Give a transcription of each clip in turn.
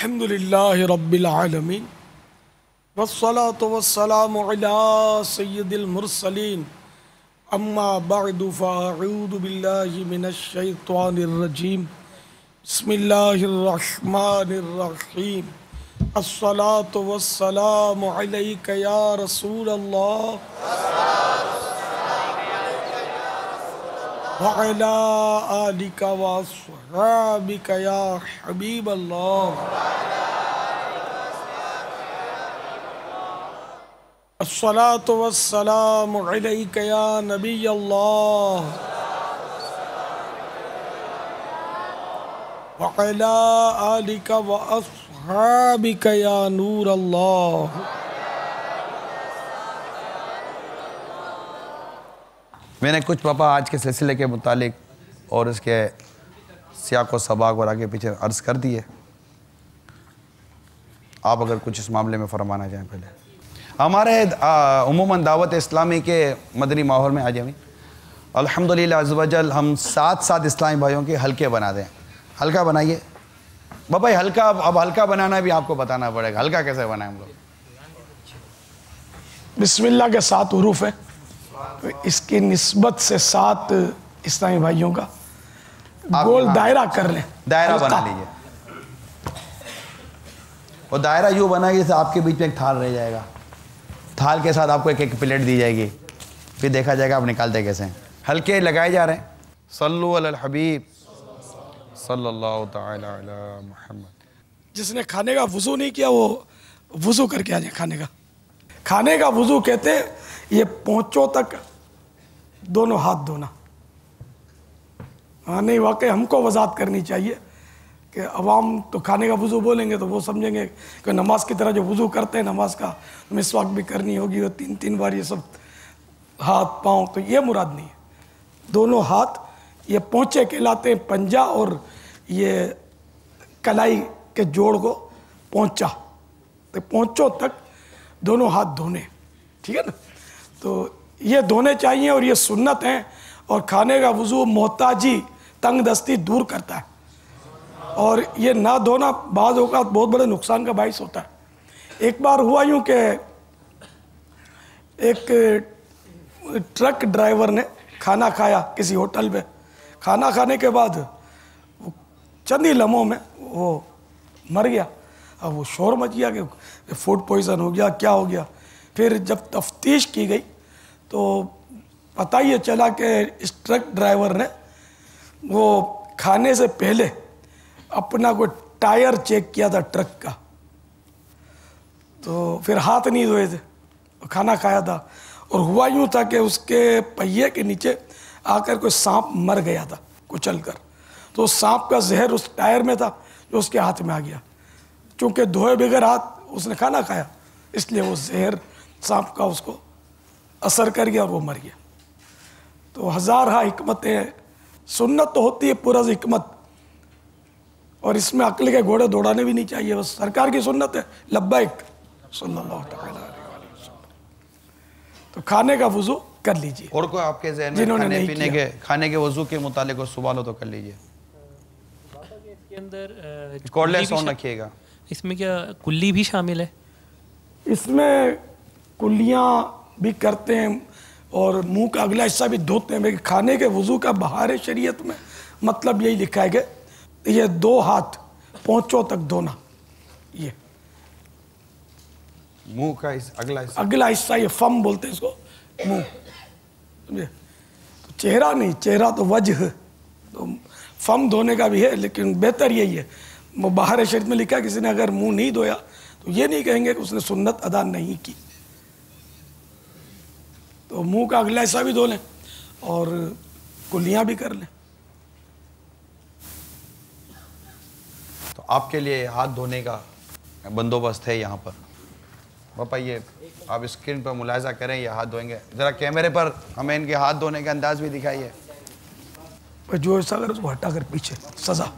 अल्हम्दुलिल्लाहि रब्बिल आलमीन वस्सलातु वस्सलामु अला सय्यिदिल मुरसलीन अम्मा बअदु फ़अऊज़ु बिल्लाहि मिनश शैतानिर रजीम बिस्मिल्लाहिर रहमानिर रहीम अस्सलातु वस्सलामु अलैका या रसूलल्लाह व अला आलिका व अस्हाबिका या हबीबल्लाह अस्सलातु वस्सलामु अलैका या नबियल्लाह व अला आलिका व अस्हाबिका या नूरल्लाह। मैंने कुछ पापा आज के सिलसिले के मुतालिक और इसके सियाक़ व सबाक़ और आगे पीछे अर्ज़ कर दिए। आप अगर कुछ इस मामले में फरमाना चाहें। पहले हमारे उमूमन दावत इस्लामी के मदनी माहौल में आज हमें अल्हम्दुलिल्लाह अज़्ज़ व जल हम साथ इस्लामी भाइयों के हल्के बना दें। हल्का बनाइए बाबा, हल्का अब हल्का बनाना भी आपको बताना पड़ेगा। हल्का कैसे बनाएं हम लोग? बिस्मिल्लाह के 7 हुरूफ है, तो इसकी निस्बत से 7 इस्लामी भाइयों का गोल दायरा कर लें। दायरा बना लीजिए और दायरा यूँ बनाइए जैसे आपके बीच में एक थाल रह जाएगा। थाल के साथ आपको एक प्लेट दी जाएगी, फिर देखा जाएगा आप निकालते कैसे हैं। हल्के लगाए जा रहे हैं। सल्लु अलल हबीब सल्लल्लाहु तआला अला मुहम्मद। जिसने खाने का वुज़ू नहीं किया वो वुज़ू करके आ जाए। खाने का वुज़ू कहते हैं ये पहुँचों तक दोनों हाथ धोना। हाँ नहीं, वाकई हमको वजाहत करनी चाहिए कि अवाम तो खाने का वुज़ू बोलेंगे तो वो समझेंगे कि नमाज की तरह जो वुज़ू करते हैं नमाज का मिसवाक भी करनी होगी और 3 बार ये सब हाथ पाँव, तो ये मुराद नहीं है। दोनों हाथ ये पोंचे कहलाते हैं, पंजा और ये कलाई के जोड़ को पोंचा, तो पोंचों तक दोनों हाथ धोने, ठीक है ना। तो ये धोने चाहिए और ये सुन्नत है। और खाने का वुज़ू मोहताजी तंग दस्ती दूर करता है और ये ना धोना बाज़ औक़ात बहुत बड़े नुकसान का बाइस होता है। एक बार हुआ यूँ कि एक ट्रक ड्राइवर ने खाना खाया किसी होटल में। खाना खाने के बाद चंद ही लम्हों में वो मर गया। अब वो शोर मच गया कि फूड पॉइज़न हो गया, क्या हो गया। फिर जब तफ्तीश की गई तो पता ये चला कि इस ट्रक ड्राइवर ने वो खाने से पहले अपना कोई टायर चेक किया था ट्रक का, तो फिर हाथ नहीं धोए थे, खाना खाया था। और हुआ यूँ था कि उसके पहिए के नीचे आकर कोई सांप मर गया था कुचल कर, तो सांप का जहर उस टायर में था जो उसके हाथ में आ गया। चूँकि धोए बगैर हाथ उसने खाना खाया, इसलिए वो जहर सांप का उसको असर कर गया और वो मर गया। तो हज़ार हिकमतें, सुन्नत तो होती है पूरा हिकमत, और इसमें अक्ल के घोड़े दौड़ाने भी नहीं चाहिए। बस सरकार की सुन्नत है लब्बैक सल्लल्लाहु अलैहि वसल्लम। तो खाने का वुज़ू कर लीजिए। और कोई आपके ज़हन में खाने पीने के खाने के वुज़ू के मुतालिक कोई सवाल हो तो कर लीजिए। इसके अंदर कॉर्डलेस साउंड रखिएगा। इसमें क्या कुल्ली भी शामिल है? इसमें कुल्लियाँ भी करते हैं और मुंह का अगला हिस्सा भी धोते हैं। लेकिन खाने के वुज़ू का बहार शरीयत में मतलब यही लिखा है कि ये 2 हाथ पोंचों तक धोना। ये मुंह का अगला हिस्सा ये फम बोलते हैं इसको, मुंह, समझे। तो चेहरा नहीं, चेहरा तो वजह, तो फम धोने का भी है, लेकिन बेहतर यही है। वो बाहर शरीयत में लिखा है किसी ने अगर मुंह नहीं धोया तो ये नहीं कहेंगे कि उसने सुन्नत अदा नहीं की। तो मुंह का अगला हिस्सा भी धो लें और कुल्लियाँ भी कर लें। तो आपके लिए हाथ धोने का बंदोबस्त है यहाँ पर। पापा ये आप स्क्रीन पर मुलाहिजा करें, ये हाथ धोएंगे। ज़रा कैमरे पर हमें इनके हाथ धोने का अंदाज भी दिखाइए। जो ऐसा अगर उसको हटा कर पीछे सजा।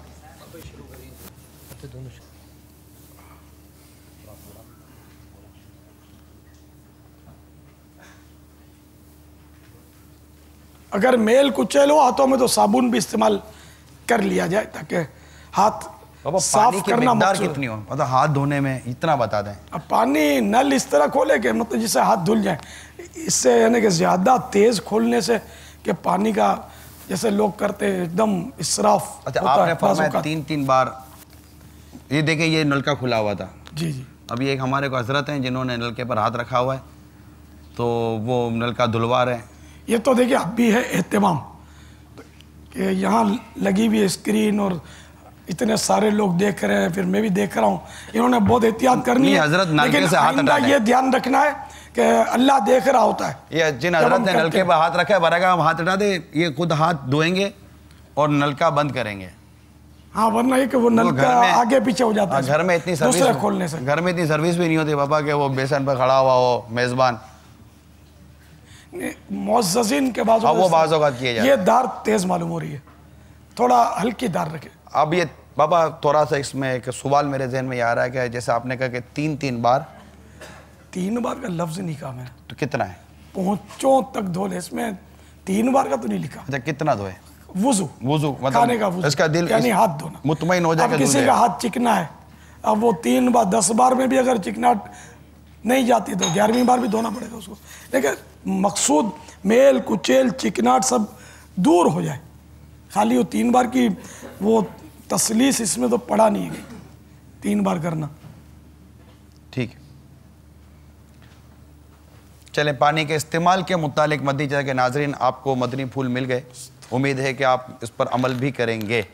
अगर मेल कुचैल हो हाथों में तो साबुन भी इस्तेमाल कर लिया जाए ताकि हाथ बाबा साफ पानी की करना मिकदार मकसूद है। कितनी हो, मतलब हाथ धोने में इतना बता दें। अब पानी नल इस तरह खोले कि मतलब जिससे हाथ धुल जाए, इससे यानी कि ज़्यादा तेज़ खोलने से कि पानी का जैसे लोग करते हैं एकदम इसराफ अच्छा, होता आपने है, बाज़ फरमाया औक़ात। 3-3 बार, ये देखिए ये नलका खुला हुआ था, जी जी। अभी एक हमारे को हजरत हैं जिन्होंने नलके पर हाथ रखा हुआ है, तो वो नलका धुलवा रहे हैं। ये तो देखिए अब भी है एहतमाम कि यहाँ लगी हुई है स्क्रीन और इतने सारे लोग देख रहे हैं, फिर मैं भी देख रहा हूँ, इन्होंने बहुत एहतियात करनी नहीं, है। हजरत नलके लेकिन से हाथ आइंदा हटा दें। ये ध्यान रखना है कि अल्लाह देख रहा होता है। ये जिन जब हजरत हम ने करते नलके हैं। पर हाथ रखा है, बरागा हम हाथ हटा दे, ये खुद हाथ धोएंगे और नलका बंद करेंगे। हाँ, वरना ये कि वो घर नलका में- आगे पीछे हो जाता है घर में इतनी सर्विस, दूसरे खोलने से। घर में इतनी सर्विस भी नहीं होती पापा कि वो बेसन पर खड़ा हुआ हो मेजबान। मुअज़्ज़िज़ीन के बाजू अब वो बाज़ औक़ात किए जाते ये दार तेज़ मालूम हो रही है, थोड़ा हल्की दार रखे। अब ये बाबा थोड़ा सा इसमें एक सवाल मेरे जहन में ये आ रहा है कि जैसे आपने कहा कि 3-3 बार, 3 बार का लफ्ज़ नहीं कहा मैंने, तो कितना है? पहुँचों तक धो ले, इसमें 3 बार का तो नहीं लिखा। अच्छा, कितना धोए? वुज़ू, वुज़ू खाने का मतलब वुज़ू, इसका दिल यानी हाथ धोना, मुतमईन हो जाए अब कि किसी धुल का जाए। हाथ चिकना है, अब वो 3 बार 10 बार में भी अगर चिकनाहट नहीं जाती तो 11वीं बार भी धोना पड़ेगा उसको। लेकिन मकसूद मेल कुचेल चिकनाहट सब दूर हो जाए, खाली वो 3 बार की वो तसलीस इसमें तो पड़ा नहीं है, 3 बार करना। ठीक है, चले पानी के इस्तेमाल के मुतालिक मदनी चैनल के नाजरीन, आपको मदनी फूल मिल गए, उम्मीद है कि आप इस पर अमल भी करेंगे।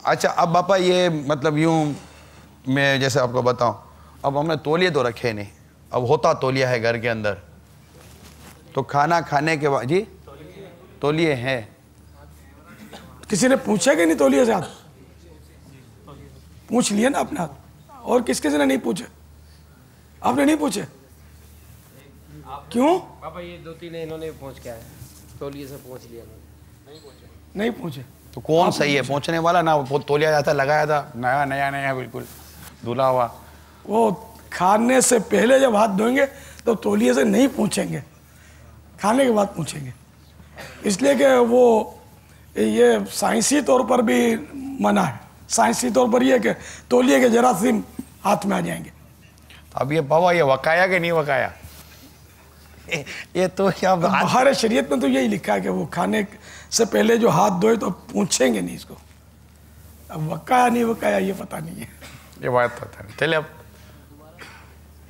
अच्छा, अब पापा ये मतलब यूँ मैं जैसे आपको बताऊं, अब हमने तौलिए तो रखे नहीं, अब होता तौलिया है घर के अंदर, तो खाना खाने के बाद जी तौलिए हैं। किसी ने पूछा कि नहीं तौलिए से हाथ? पूछ लिए ना अपने हाथ, और किसी ने नहीं पूछे? आपने नहीं पूछे क्यों? पापा ये 2-3 इन्होंने पहुंच के आए, तौलिए से पहुंच लिया नहीं पूछे तो कौन सही है पहुंचने वाला? ना वो तौलिया जाता लगाया था नया नया नया बिल्कुल धुला हुआ। वो खाने से पहले जब हाथ धोएंगे तो तौलिए से नहीं पूछेंगे, खाने के बाद पूछेंगे, इसलिए कि वो ये साइंसी तौर पर भी मना है। साइंसी तौर पर ये कि तौलिए के जरासीम हाथ में आ जाएंगे। अब ये बाबा ये वकाया कि नहीं वकाया? ये तो क्या बात। बाहर शरीयत में तो यही लिखा है कि वो खाने से पहले जो हाथ धोए तो पूछेंगे नहीं इसको। अब वकाया नहीं वकाया ये पता नहीं है। ये बात तो है। चले अब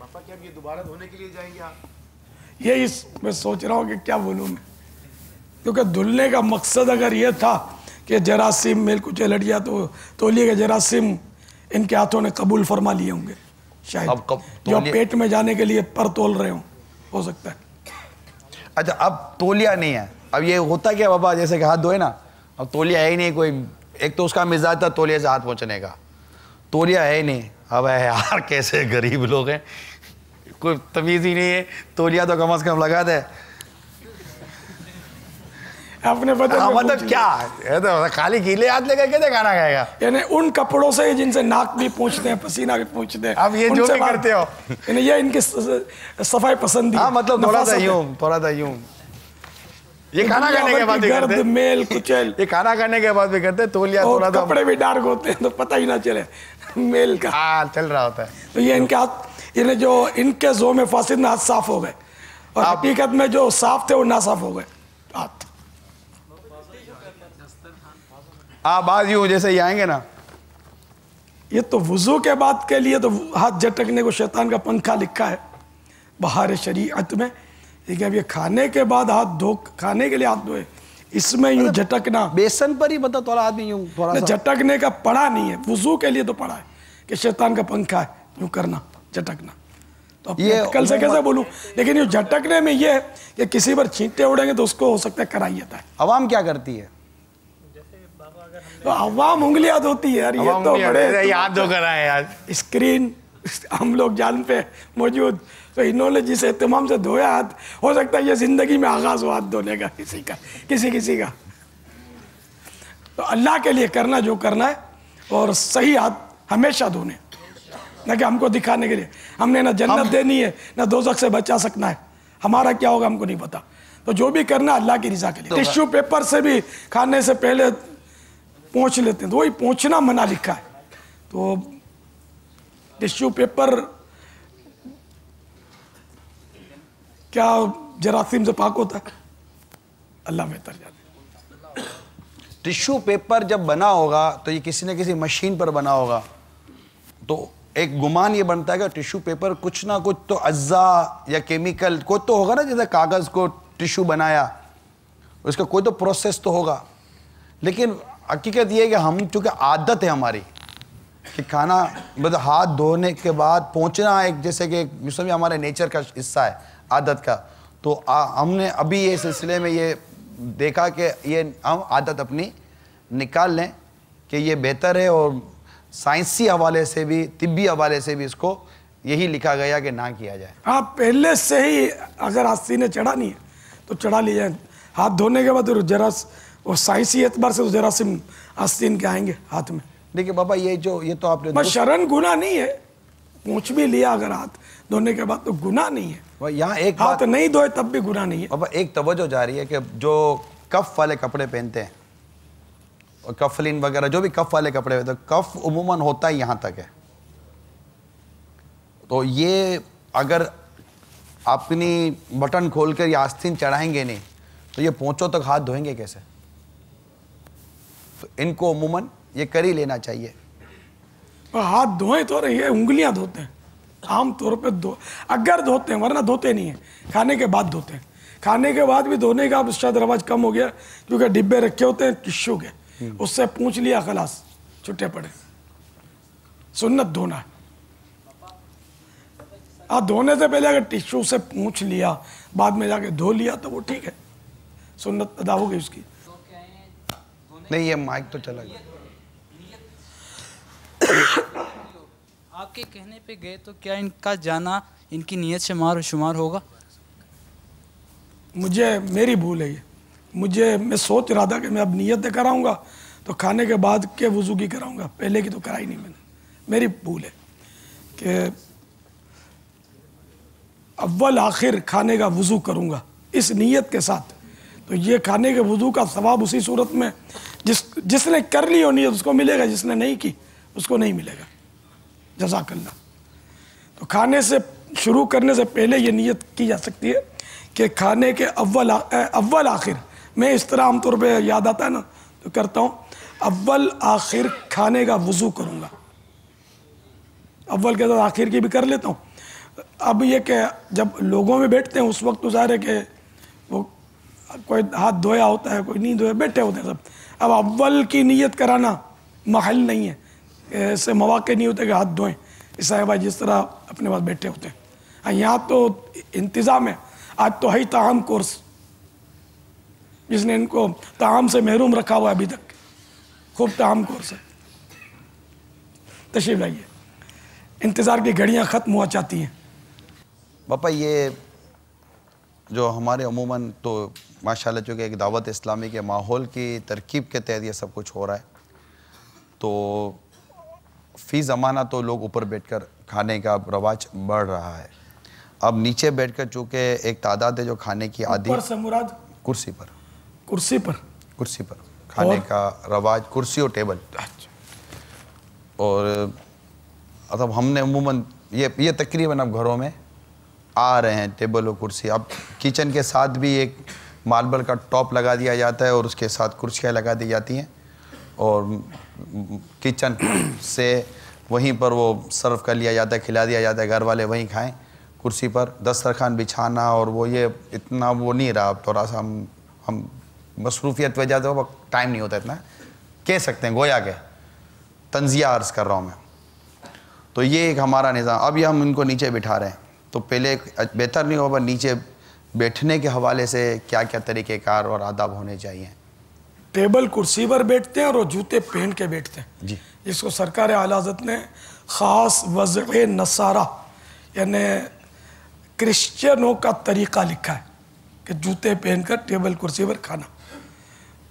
पापा क्या ये दोबारा धोने के लिए जाएंगे आप? ये इस मैं सोच रहा हूँ कि क्या बोलूँ मैं, क्योंकि धुलने का मकसद अगर ये था कि जरासीम मेल कुछ लट गया तो तौलिए के जरासीम इनके हाथों ने कबूल फरमा लिए होंगे शायद, अब कब जो तौलिए- पेट में जाने के लिए पर तोल रहे हो सकता है। अच्छा, अब तौलिया नहीं है। अब ये होता क्या बाबा, जैसे कि हाथ धोए ना, अब तौलिया है ही नहीं कोई। एक तो उसका मिजाज था तौलिया से हाथ पहुँचने का, तौलिया है ही नहीं। अब है यार कैसे गरीब लोग हैं, कोई तमीज़ ही नहीं है। तौलिया तो कम से कम लगा दे। अपने बदन में मतलब पूछ क्या है, तो खाली गीले हाथ लेकर कैसे खाना खाएगा? यानी उन कपड़ों से जिनसे नाक भी पूछते हैं, पसीना भी पूछते हैं। अब ये जो उनसे भी बात- करते हो। यानी ये इनकी सफाई पसंद हाँ मतलब थोड़ा सा यूं ये खाना खाने के बाद भी करते, मेल कुचल ये खाना खाने के बाद भी करते। तौलिया और थोड़ा सा कपड़े भी डार्क होते हैं तो पता ही ना चले मेल का। हाँ चल रहा होता है। तो ये इनके हाथ, यानी जो इनके जो में फासिद में हाथ साफ हो गए, और हकीकत में जो साफ थे वो ना साफ हो गए हाथ। हाँ बात यूं जैसे ये आएंगे ना, ये तो वुजू के बाद के लिए तो हाथ झटकने को शैतान का पंखा लिखा है बाहर शरीयत में, लेकिन अब ये खाने के बाद हाथ धो, खाने के लिए हाथ धोए, इसमें यूं झटकना, बेसन पर ही बता थोड़ा आदमी यूं थोड़ा सा झटकने का पड़ा नहीं है। वुजू के लिए तो पड़ा है कि शैतान का पंखा है यूं करना, झटकना। तो अब ये कल से कैसे बोलूं, लेकिन यूं झटकने में ये है कि किसी पर छींटे उड़ेंगे तो उसको हो सकता है कराहियत है। अवाम क्या करती है? तो अवाम उंगलियां धोती है यार, ये अवाम तो नहीं बड़े आते, याद जो करा है यार। स्क्रीन हम लोग जान पे मौजूद, तो इन्होंने जिस एहतमाम से धोया हाथ, हो सकता है ये जिंदगी में आगाज हो हाथ धोने का किसी का, किसी का। तो अल्लाह के लिए करना जो करना है, और सही हाथ हमेशा धोने, न कि हमको दिखाने के लिए। हमने ना जन्नत देनी है ना दोज़ख से बचा सकना है, हमारा क्या होगा हमको नहीं पता। तो जो भी करना अल्लाह की रज़ा के लिए। टिश्यू पेपर से भी खाने से पहले पोंछ लेते हैं, तो वही पोंछना मना लिखा है। तो टिश्यू पेपर क्या जरासीम से पाक होता है? अल्लाह बेहतर जाने। टिश्यू पेपर जब बना होगा तो ये किसी न किसी मशीन पर बना होगा, तो एक गुमान ये बनता है कि टिश्यू पेपर कुछ ना कुछ तो अज्जा या केमिकल कोई तो होगा ना, जैसे कागज़ को टिश्यू बनाया, उसका कोई तो प्रोसेस तो होगा। लेकिन हकीकत ये है कि हम चूँकि आदत है हमारी कि खाना मतलब हाथ धोने के बाद पहुँचना, एक जैसे कि इसमें हमारे नेचर का हिस्सा है, आदत का। तो हमने अभी ये सिलसिले में ये देखा कि ये हम आदत अपनी निकाल लें कि ये बेहतर है, और साइंसी हवाले से भी, तिब्बी हवाले से भी इसको यही लिखा गया कि ना किया जाए। हाँ, पहले से ही अगर आस्तीनें चढ़ा नहीं है तो चढ़ा ली जाए। हाथ धोने के बाद जरा वो साइंसी एतबार से तो जरासीम आस्तीन के आएंगे हाथ में। देखिए बाबा, ये तो आपने बस शरण गुनाह नहीं है, पूछ भी लिया अगर हाथ धोने के बाद तो गुनाह नहीं है। यहाँ एक हाथ नहीं धोए तब भी गुनाह नहीं है। बाबा एक तवज्जो जा रही है कि जो कफ वाले कपड़े पहनते हैं और कफलिन वगैरह जो भी कफ वाले कपड़े पहनते हैं, कफ उमूमन होता ही यहाँ तक है। तो ये अगर अपनी बटन खोलकर ये आस्तीन चढ़ाएंगे नहीं तो ये पोंछों तक हाथ धोएंगे कैसे? तो इनको उमूमन ये कर ही लेना चाहिए। और हाथ धोए तो रही है, उंगलियां धोते हैं आम तौर पे, अगर धोते हैं, वरना धोते नहीं है। खाने के बाद धोते हैं। खाने के बाद भी धोने का अब शायद रवाज कम हो गया, क्योंकि डिब्बे रखे होते हैं टिश्यू के, उससे पूछ लिया खलास, छुट्टे पड़े। सुन्नत धोना है। धोने से पहले अगर टिश्यू से पूछ लिया, बाद में जाके धो लिया तो वो ठीक है, सुन्नत अदा हो गई उसकी। नहीं, ये माइक तो चला गया। आपके कहने पे गए तो क्या इनका जाना इनकी नीयत से शुमार होगा? मेरी भूल है ये। मैं सोच रहा था कि मैं अब नीयत कराऊंगा तो खाने के बाद के वुज़ू की कराऊंगा, पहले की तो कराई नहीं मैंने। मेरी भूल है कि अव्वल आखिर खाने का वुज़ू करूंगा इस नीयत के साथ। तो ये खाने के वुज़ू का सवाब उसी सूरत में जिसने कर ली हो नीयत उसको मिलेगा, जिसने नहीं की उसको नहीं मिलेगा। जज़ाकल्लाह। तो खाने से शुरू करने से पहले ये नीयत की जा सकती है कि खाने के अव्वल आखिर, मैं इस तरह आमतौर पे याद आता है ना तो करता हूँ, अव्वल आखिर खाने का वुज़ू करूँगा। अव्वल के साथ आखिर की भी कर लेता हूँ। अब ये कि जब लोगों में बैठते हैं उस वक्त तो ज़ाहिर है कि वो कोई हाथ धोया होता है, कोई नहीं धोया, बैठे होते हैं सब। अब अव्वल की नीयत कराना महल नहीं है, ऐसे मौके नहीं होते कि हाथ धोएं। ईसाई भाई जिस तरह अपने पास बैठे होते हैं, यहाँ तो इंतज़ाम है। आज तो है ही ताहम कोर्स, जिसने इनको ताहम से महरूम रखा हुआ अभी तक, खूब ताहम कोर्स है। तशरीफ लाइए, इंतज़ार की घड़ियाँ ख़त्म हुआ चाहती हैं। पापा ये जो हमारे अमूमन तो माशाल्लाह चूँकि एक दावत इस्लामी के माहौल की तरकीब के तहत ये सब कुछ हो रहा है, तो फ़ी ज़माना तो लोग ऊपर बैठकर खाने का रवाज बढ़ रहा है। अब नीचे बैठकर चूँकि एक तादाद है जो खाने की आदि, ऊपर से मुराद कुर्सी पर खाने का रवाज, कुर्सी और टेबल। और अब हमने अमूमन ये तकरीबन अब घरों में आ रहे हैं टेबल और कुर्सी। अब किचन के साथ भी एक मार्बल का टॉप लगा दिया जाता है और उसके साथ कुर्सियाँ लगा दी जाती हैं, और किचन से वहीं पर वो सर्व कर लिया जाता है, खिला दिया जाता है, घर वाले वहीं खाएं। कुर्सी पर दस्तरखान बिछाना और वो ये इतना वो नहीं रहा। थोड़ा सा हम मसरूफियत वजह से वो टाइम नहीं होता इतना, कह सकते हैं, गोया के तंजिया अर्ज़ कर रहा हूँ मैं। तो ये एक हमारा निज़ाम। अब ये हम इनको नीचे बिठा रहे हैं, तो पहले बेहतर नहीं होगा नीचे बैठने के हवाले से क्या क्या तरीक़ेकार और आदाब होने चाहिए? टेबल कुर्सी पर बैठते हैं और वो जूते पहन के बैठते हैं जी, जिसको सरकार आला हज़रत ने ख़ास वज़अ नसारा यानी क्रिश्चियनों का तरीक़ा लिखा है कि जूते पहनकर टेबल कुर्सी पर खाना।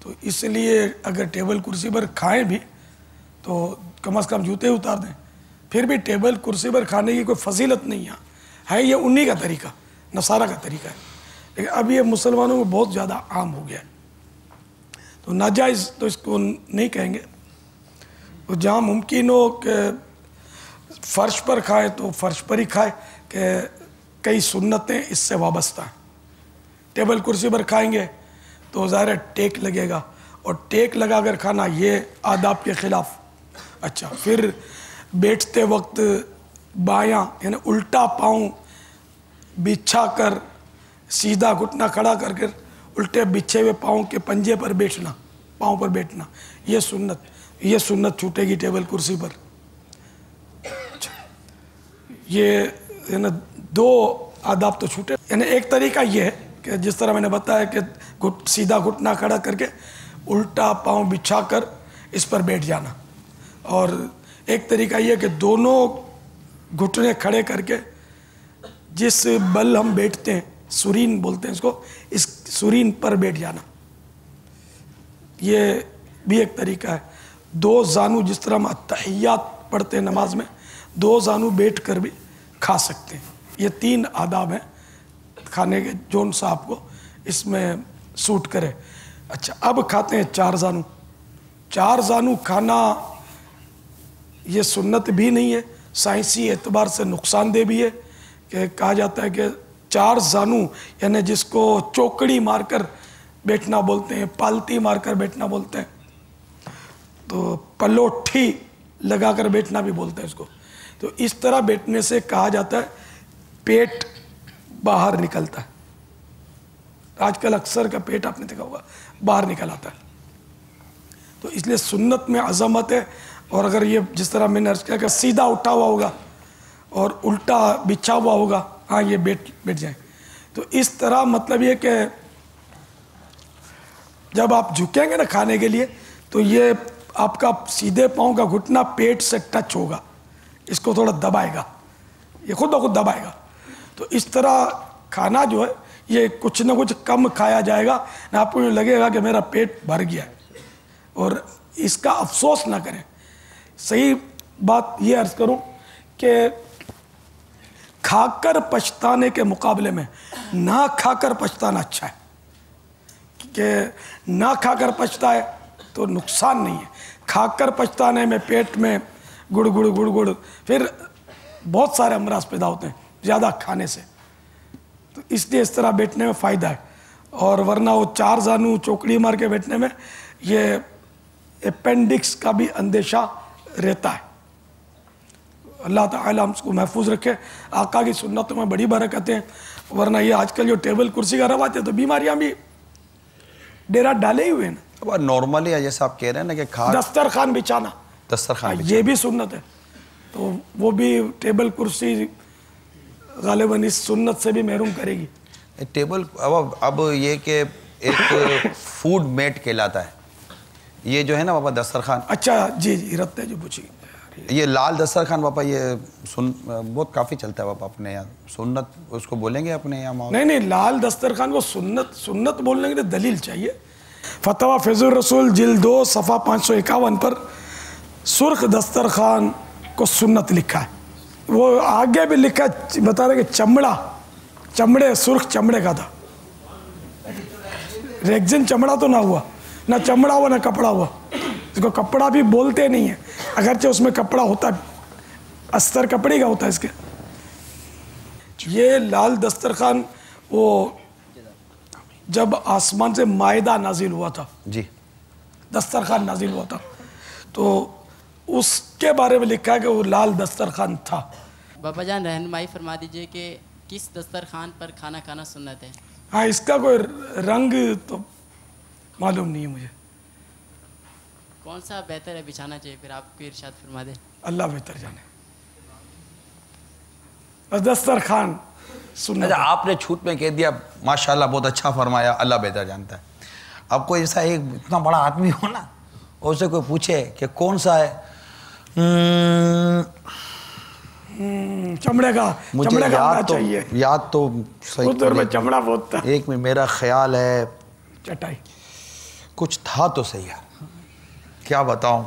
तो इसलिए अगर टेबल कुर्सी पर खाएं भी तो कम से कम जूते उतार दें। फिर भी टेबल कुर्सी पर खाने की कोई फजीलत नहीं है, ये उन्हीं का तरीका, नसारा का तरीका है। लेकिन अब ये मुसलमानों में बहुत ज़्यादा आम हो गया है, तो नाजायज़ तो इसको नहीं कहेंगे। तो जहाँ मुमकिन हो कि फ़र्श पर खाए तो फ़र्श पर ही खाए, कि कई सुन्नतें इससे वाबस्ता हैं। टेबल कुर्सी पर खाएंगे तो ज़ाहिर है टेक लगेगा, और टेक लगा कर खाना ये आदाब के ख़िलाफ़। अच्छा, फिर बैठते वक्त बायां यानी उल्टा पाँव बिछा कर सीधा घुटना खड़ा कर कर उल्टे बिछे हुए पाँव के पंजे पर बैठना, पाँव पर बैठना, ये सुन्नत छूटेगी टेबल कुर्सी पर। ये यानी दो आदाब तो छूटे। यानी एक तरीका ये है कि जिस तरह मैंने बताया कि सीधा घुटना खड़ा करके उल्टा पाँव बिछा कर इस पर बैठ जाना, और एक तरीका ये कि दोनों घुटने खड़े करके जिस बल हम बैठते हैं, सुरीन बोलते हैं इसको, इस सुरीन पर बैठ जाना, ये भी एक तरीका है। दो जानू, जिस तरह हम अत्तहियात पढ़ते हैं नमाज में, दो जानू बैठ कर भी खा सकते हैं। ये 3 आदाब हैं खाने के, जोन सा आपको इसमें सूट करे। अच्छा, अब खाते हैं 4 जानू। 4 जानू खाना ये सुन्नत भी नहीं है, साइंसी एतबार से नुकसानदेह भी है। कि कहा जाता है कि 4 जानू यानी जिसको चौकड़ी मारकर बैठना बोलते हैं, पालती मारकर बैठना बोलते हैं, तो पलोठी लगाकर बैठना भी बोलते हैं इसको। तो इस तरह बैठने से कहा जाता है पेट बाहर निकलता है। आजकल अक्सर का पेट आपने देखा होगा बाहर निकल आता है, तो इसलिए सुन्नत में अज़मत है। और अगर ये जिस तरह मैंने अर्ज़ किया कि सीधा उठा हुआ होगा और उल्टा बिछा हुआ होगा, हाँ ये बैठ जाए, तो इस तरह मतलब ये कि जब आप झुकेंगे ना खाने के लिए, तो ये आपका सीधे पाँव का घुटना पेट से टच होगा, इसको थोड़ा दबाएगा, ये खुद ब खुद दबाएगा। तो इस तरह खाना जो है ये कुछ ना कुछ कम खाया जाएगा ना, आपको ये लगेगा कि मेरा पेट भर गया है, और इसका अफसोस ना करें। सही बात ये अर्ज़ करूं कि खाकर पछताने के मुकाबले में ना खाकर पछताना अच्छा है। कि ना खाकर पछताए तो नुकसान नहीं है, खाकर पछताने में पेट में गुड़ फिर बहुत सारे अमराज पैदा होते हैं ज़्यादा खाने से। तो इसलिए इस तरह बैठने में फ़ायदा है, और वरना वो 4 जानू चौकड़ी मार के बैठने में ये अपेंडिक्स का भी अंदेशा रहता है। अल्लाह ताला हमको महफूज रखे। आका की सुन्नतों में बड़ी बरकतें हैं, वरना ये आजकल जो टेबल कुर्सी का रवाज है तो बीमारियां भी डेरा डाले ही हुए हैं ना। अब नॉर्मली जैसे आप कह रहे हैं ना कि दस्तरखान बिछाना, दस्तरखान ये भी सुन्नत है, तो वो भी टेबल कुर्सी गालिबन इस सुन्नत से भी महरूम करेगी। टेबल अब ये कि एक फूड मेट कहलाता है, ये जो है ना बाबा दस्तरखान। अच्छा जी रत्ते जो पूछी, ये लाल दस्तरखान बाबा, ये बहुत काफ़ी चलता है बाबा अपने यहाँ, सुन्नत उसको बोलेंगे अपने यहाँ? नहीं, लाल दस्तरखान को सुन्नत बोलने के लिए दलील चाहिए। फतवा फैजुर रसूल जिल्द 2 सफ़ा 551 पर सुर्ख दस्तरखान को सुन्नत लिखा है। वो आगे भी लिखा है, बता रहे कि चमड़े सुर्ख चमड़े का था, रेक्जिन चमड़ा तो ना हुआ, ना चमड़ा हुआ ना कपड़ा हुआ, इसको कपड़ा भी बोलते नहीं है, अगरचे उसमें कपड़ा होता है, अस्तर कपड़े का होता है इसके। ये लाल दस्तरखान वो जब आसमान से मायदा नाजिल हुआ था जी, दस्तरखान नाजिल हुआ था, तो उसके बारे में लिखा है कि वो लाल दस्तरखान था। बाबा जान रहनुमाई फरमा दीजिए कि किस दस्तरखान पर खाना खाना सुन्नत है? हाँ, इसका कोई रंग तो मालूम नहीं है मुझे, कौन सा बेहतर है बिछाना चाहिए, फिर आपको इरशाद फरमा दे। अल्लाह बेहतर जाने। दस्तरखान सुन्नत। अच्छा, आपने छूट में कह दिया माशाल्लाह बहुत अच्छा फरमाया, अल्लाह बेहतर जानता है। अब कोई ऐसा एक इतना बड़ा आदमी हो ना, उससे कोई पूछे कि कौन सा है, चमड़े का, मुझे चमड़े का होना याद तो चाहिए। याद तो सही उधर में चमड़ा बहुत था। एक में मेरा ख्याल है चटाई कुछ था तो सही यार, क्या बताऊं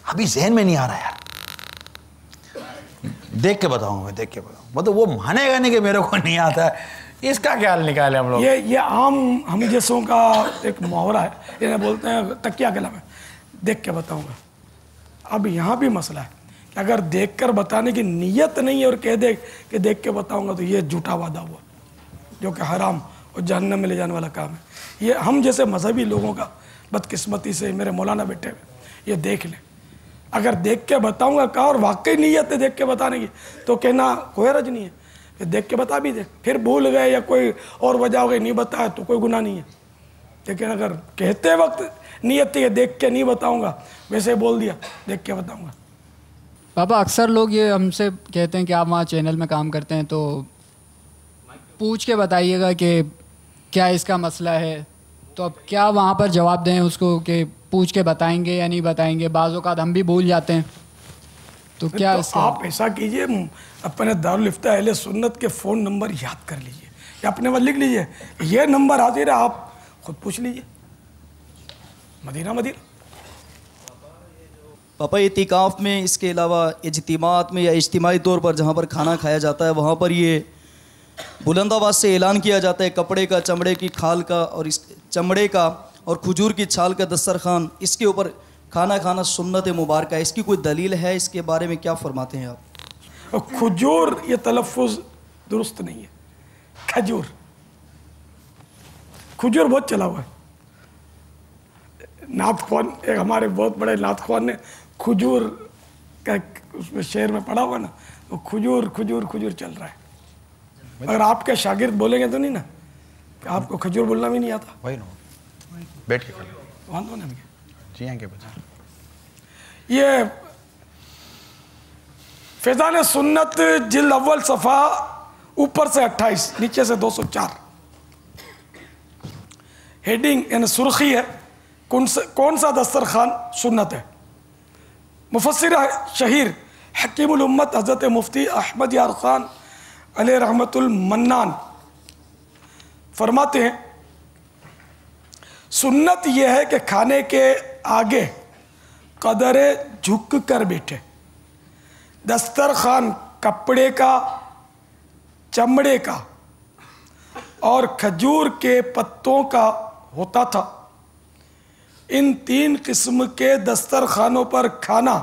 अभी जहन में नहीं आ रहा यार, देख के बताऊंगा मैं, देख के बताऊंगा। मतलब वो मानेगा नहीं कि मेरे को नहीं आता है, इसका क्या हल निकाले हम लोग। ये आम हम जैसों का एक मुहावरा है, इन्हें बोलते हैं तकिया कलम है, देख के बताऊंगा। अब यहाँ भी मसला है कि अगर देखकर बताने की नीयत नहीं है और कह दे कि देख के बताऊंगा, तो ये झूठा वादा हुआ, जो कि हराम और जहन्नम में ले जाने वाला काम है। ये हम जैसे मजहबी लोगों का बदकिस्मती से, मेरे मौलाना बैठे हुए, ये देख लें। अगर देख के बताऊंगा कहा और वाकई नीयत है देख के बताने की, तो कहना कोई हर्ज नहीं है, फिर देख के बता भी दे। फिर भूल गए या कोई और वजह हो गई नहीं बताया तो कोई गुनाह नहीं है। लेकिन अगर कहते वक्त नीयत है देख के नहीं बताऊंगा, वैसे बोल दिया देख के बताऊंगा। पापा अक्सर लोग ये हमसे कहते हैं कि आप वहाँ चैनल में काम करते हैं, तो पूछ के बताइएगा कि क्या इसका मसला है। तो अब क्या वहाँ पर जवाब दें उसको कि पूछ के बताएंगे या नहीं बताएंगे? बाज़ औक़ात हम भी भूल जाते हैं, तो क्या तो आप ऐसा कीजिए, अपने दारुल इफ्ता अहले सुन्नत के फ़ोन नंबर याद कर लीजिए या अपने वहाँ लिख लीजिए, ये नंबर हाजिर है, आप खुद पूछ लीजिए। मदीना पापा इतिकाफ़ में, इसके अलावा इज्तिमात में या इज्तिमाई तौर पर जहाँ पर खाना खाया जाता है, वहाँ पर ये बुलंद आवाज़ से ऐलान किया जाता है कपड़े का, चमड़े की खाल का और इस चमड़े का और खजूर की छाल का दस्तरखान, इसके ऊपर खाना खाना सुन्नत मुबारक है। इसकी कोई दलील है? इसके बारे में क्या फरमाते हैं आप? खजूर ये तलफ़ुज़ दुरुस्त नहीं है, खजूर। खजूर बहुत चला हुआ है। नात ख्वान, एक हमारे बहुत बड़े नात ख्वान ने खजूर का उसमें शेर में पढ़ा हुआ ना, तो खजूर खजूर खजूर चल रहा है। अगर आपके शागिर्द बोलेंगे तो नहीं ना कि आपको खजूर बोलना भी नहीं आता। वही ना, बैठ के वहाँ तो नहीं जी आएंगे बच्चा। ये फैज़ान सुन्नत जिल्द अव्वल सफ़ा ऊपर से 28 नीचे से 204, हेडिंग यानी सुर्खी है, कौन सा दस्तरखान सुन्नत है। मुफस्सिर शहीर हकीमुल उम्मत हज़रत मुफ्ती अहमद यार खान अलैहि रहमतुल मन्नान फरमाते हैं, सुन्नत यह है कि खाने के आगे कदरे झुक कर बैठे। दस्तरखान कपड़े का, चमड़े का और खजूर के पत्तों का होता था। इन 3 किस्म के दस्तरखानों पर खाना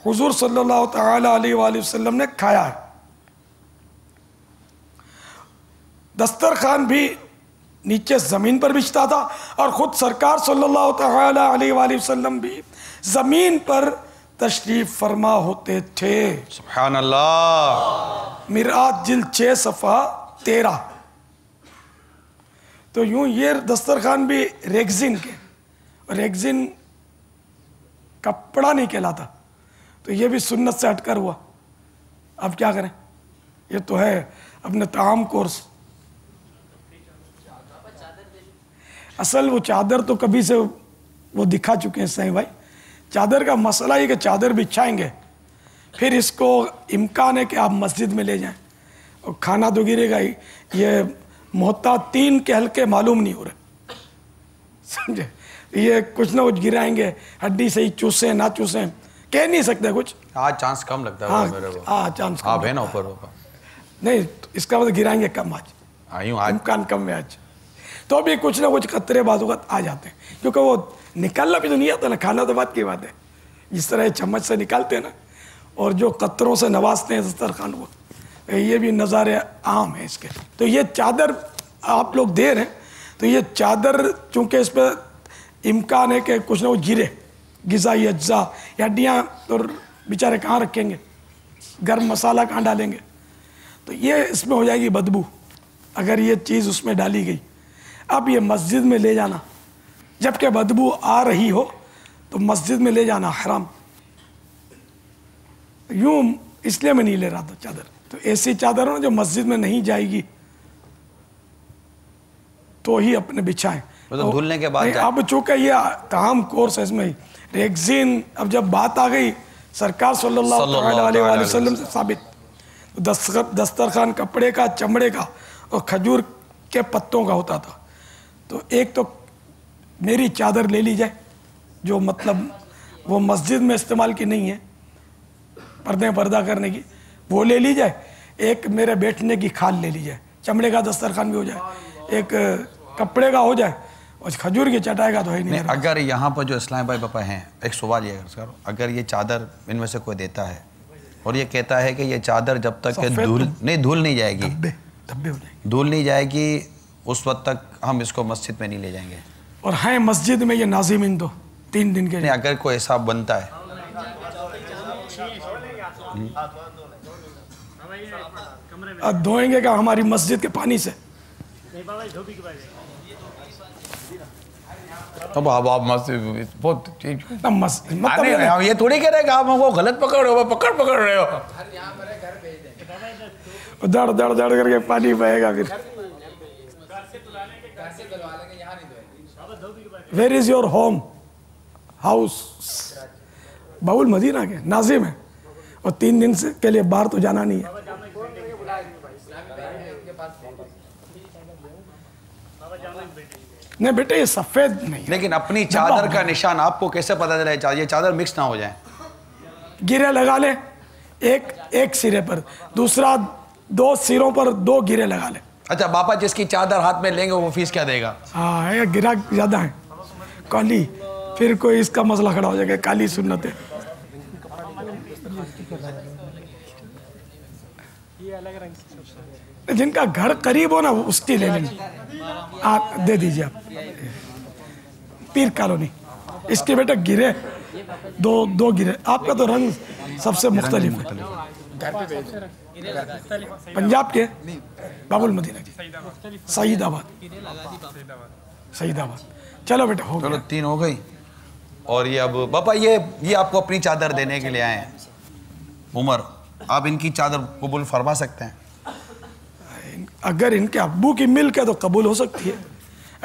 हुजूर सल्लल्लाहु तआला अलैहि वसल्लम ने खाया है। दस्तरखान भी नीचे ज़मीन पर बिछता था और ख़ुद सरकार सल्लल्लाहु तआला अलैहि वसल्लम भी ज़मीन पर तशरीफ़ फरमा होते थे। सुभान अल्लाह। मिरात जिल्द 6 सफ़ा 13। तो यूँ ये दस्तरखान भी रेगज़िन के, रेगज़िन कपड़ा नहीं कहलाता, तो ये भी सुन्नत से हटकर हुआ। अब क्या करें, ये तो है अपने ताम कोर्स। असल वो चादर तो कभी से वो दिखा चुके हैं सही भाई। चादर का मसला ये कि चादर बिछाएंगे, फिर इसको इम्कान है कि आप मस्जिद में ले जाएं और खाना तो गिरेगा ही। ये मोहताज 3 के हल्के मालूम नहीं हो रहे, समझे। ये कुछ ना कुछ गिराएंगे, हड्डी से ही चूसें ना चूसें, कह नहीं सकते कुछ। आज चांस कम लगता है। हाँ मेरे को हाँ चांस कम आप है ना लगता है। ऊपर नहीं तो इसका मतलब गिराएंगे कम आज, आयु आज इम्कान कम है आज। तो अभी कुछ ना कुछ खतरे बाजुगत आ जाते हैं, क्योंकि वो निकालना भी तो नहीं आता ना, खाना तो बात की बात है। जिस तरह चम्मच से निकालते हैं ना, और जो कतरों से नवाजते हैं दस्तरखान को, ये भी नज़ारे आम है इसके। तो ये चादर आप लोग दे रहे हैं, तो ये चादर चूँकि इस पर इम्कान है कि कुछ ना कुछ गिरे, ग़िज़ाई अज्जा, हड्डियाँ और बेचारे कहाँ रखेंगे, गर्म मसाला कहाँ डालेंगे, तो ये इसमें हो जाएगी बदबू अगर ये चीज़ उसमें डाली गई। अब ये मस्जिद में ले जाना, जबकि बदबू आ रही हो तो मस्जिद में ले जाना हराम। यूँ इसलिए मैं नहीं ले रहा था चादर। तो ऐसी चादर हो ना जो मस्जिद में नहीं जाएगी तो ही अपने बिछाएं। तो धुलने के बाद अब चूँकि ये तमाम कोर्स है इसमें रेगज़ीन, अब जब बात आ गई सरकार सल्लल्लाहु अलैहि वसल्लम से साबित, तो दस्तरखान कपड़े का, चमड़े का और खजूर के पत्तों का होता था। तो एक तो मेरी चादर ले ली जाए जो मतलब वो मस्जिद में इस्तेमाल की नहीं है, पर्दा करने की, वो ले ली जाए। एक मेरे बैठने की खाल ले ली जाए, चमड़े का दस्तरखान भी हो जाए, एक कपड़े का हो जाए और खजूर की चटाएगा तो है ही नहीं। अगर यहाँ पर जो इस्लाम भाई पापा हैं, एक सवाल ये करो, अगर ये चादर इनमें से कोई देता है और ये कहता है कि ये चादर जब तक के धूल नहीं जाएगी, धब्बे हो जाएंगे, धूल नहीं जाएगी, उस वक्त तक हम इसको मस्जिद में नहीं ले जाएंगे। और हैं मस्जिद में ये नाजिमीन तो 3 दिन के नहीं, अगर कोई ऐसा बनता है धोएंगे क्या हमारी मस्जिद के पानी से? अब आप मस्जिद बहुत मतलब ये थोड़ी कह रहे हैं कि आप हमको गलत पकड़ रहे हो, पकड़ रहे हो। दड़ दड़ दड़ करके पानी बहेगा फिर। Where is your home house? बाउल मदीना के नाजिम है और 3 दिन से के लिए बाहर तो जाना नहीं है। नहीं बेटे ये सफेद नहीं, लेकिन अपनी चादर का निशान आपको कैसे पता चला ये चादर मिक्स ना हो जाए? गिरे लगा ले, एक सिरे पर, दूसरा 2 सिरों पर 2 गिरे लगा ले। अच्छा बापा, जिसकी चादर हाथ में लेंगे वो फीस क्या देगा? हाँ है, गिरा ज्यादा है काली, फिर कोई इसका मसला खड़ा हो जाएगा, काली सुन्नत है। जिनका घर करीब हो ना उसकी ले लेंगे, आप दे दीजिए। आप पीर कॉलोनी, इसके बेटा गिरे 2 गिरे। आपका तो रंग सबसे मुख्तलिफ है। पंजाब के बाबुल मदीना के सईदाबाद। चलो बेटा हो चलो 3 हो गई। और ये अब पापा ये आपको अपनी चादर देने के लिए आए हैं। उमर, आप इनकी चादर कबूल फरमा सकते हैं? अगर इनके अब्बू की मिल्क है तो कबूल हो सकती है,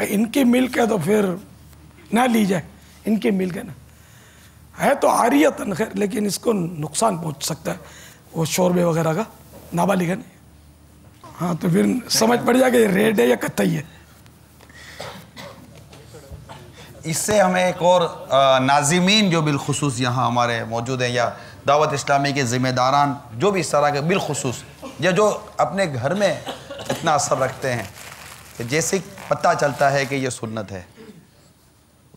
इनकी मिल्क है तो फिर ना ली जाए। इनकी मिल्क है ना, है तो आरियतन खैर, लेकिन इसको नुकसान पहुंच सकता है वो शोरबे वगैरह का। नाबालिग है नहीं, हाँ तो फिर समझ पड़ जाएगा ये रेड है या कत्थई है। इससे हमें एक और नाजिमीन जो बिलखुसूस यहाँ हमारे मौजूद हैं, या दावत इस्लामी के ज़िम्मेदारान जो भी इस तरह के बिलखुसूस, या जो अपने घर में इतना असर रखते हैं कि जैसे पता चलता है कि ये सुन्नत है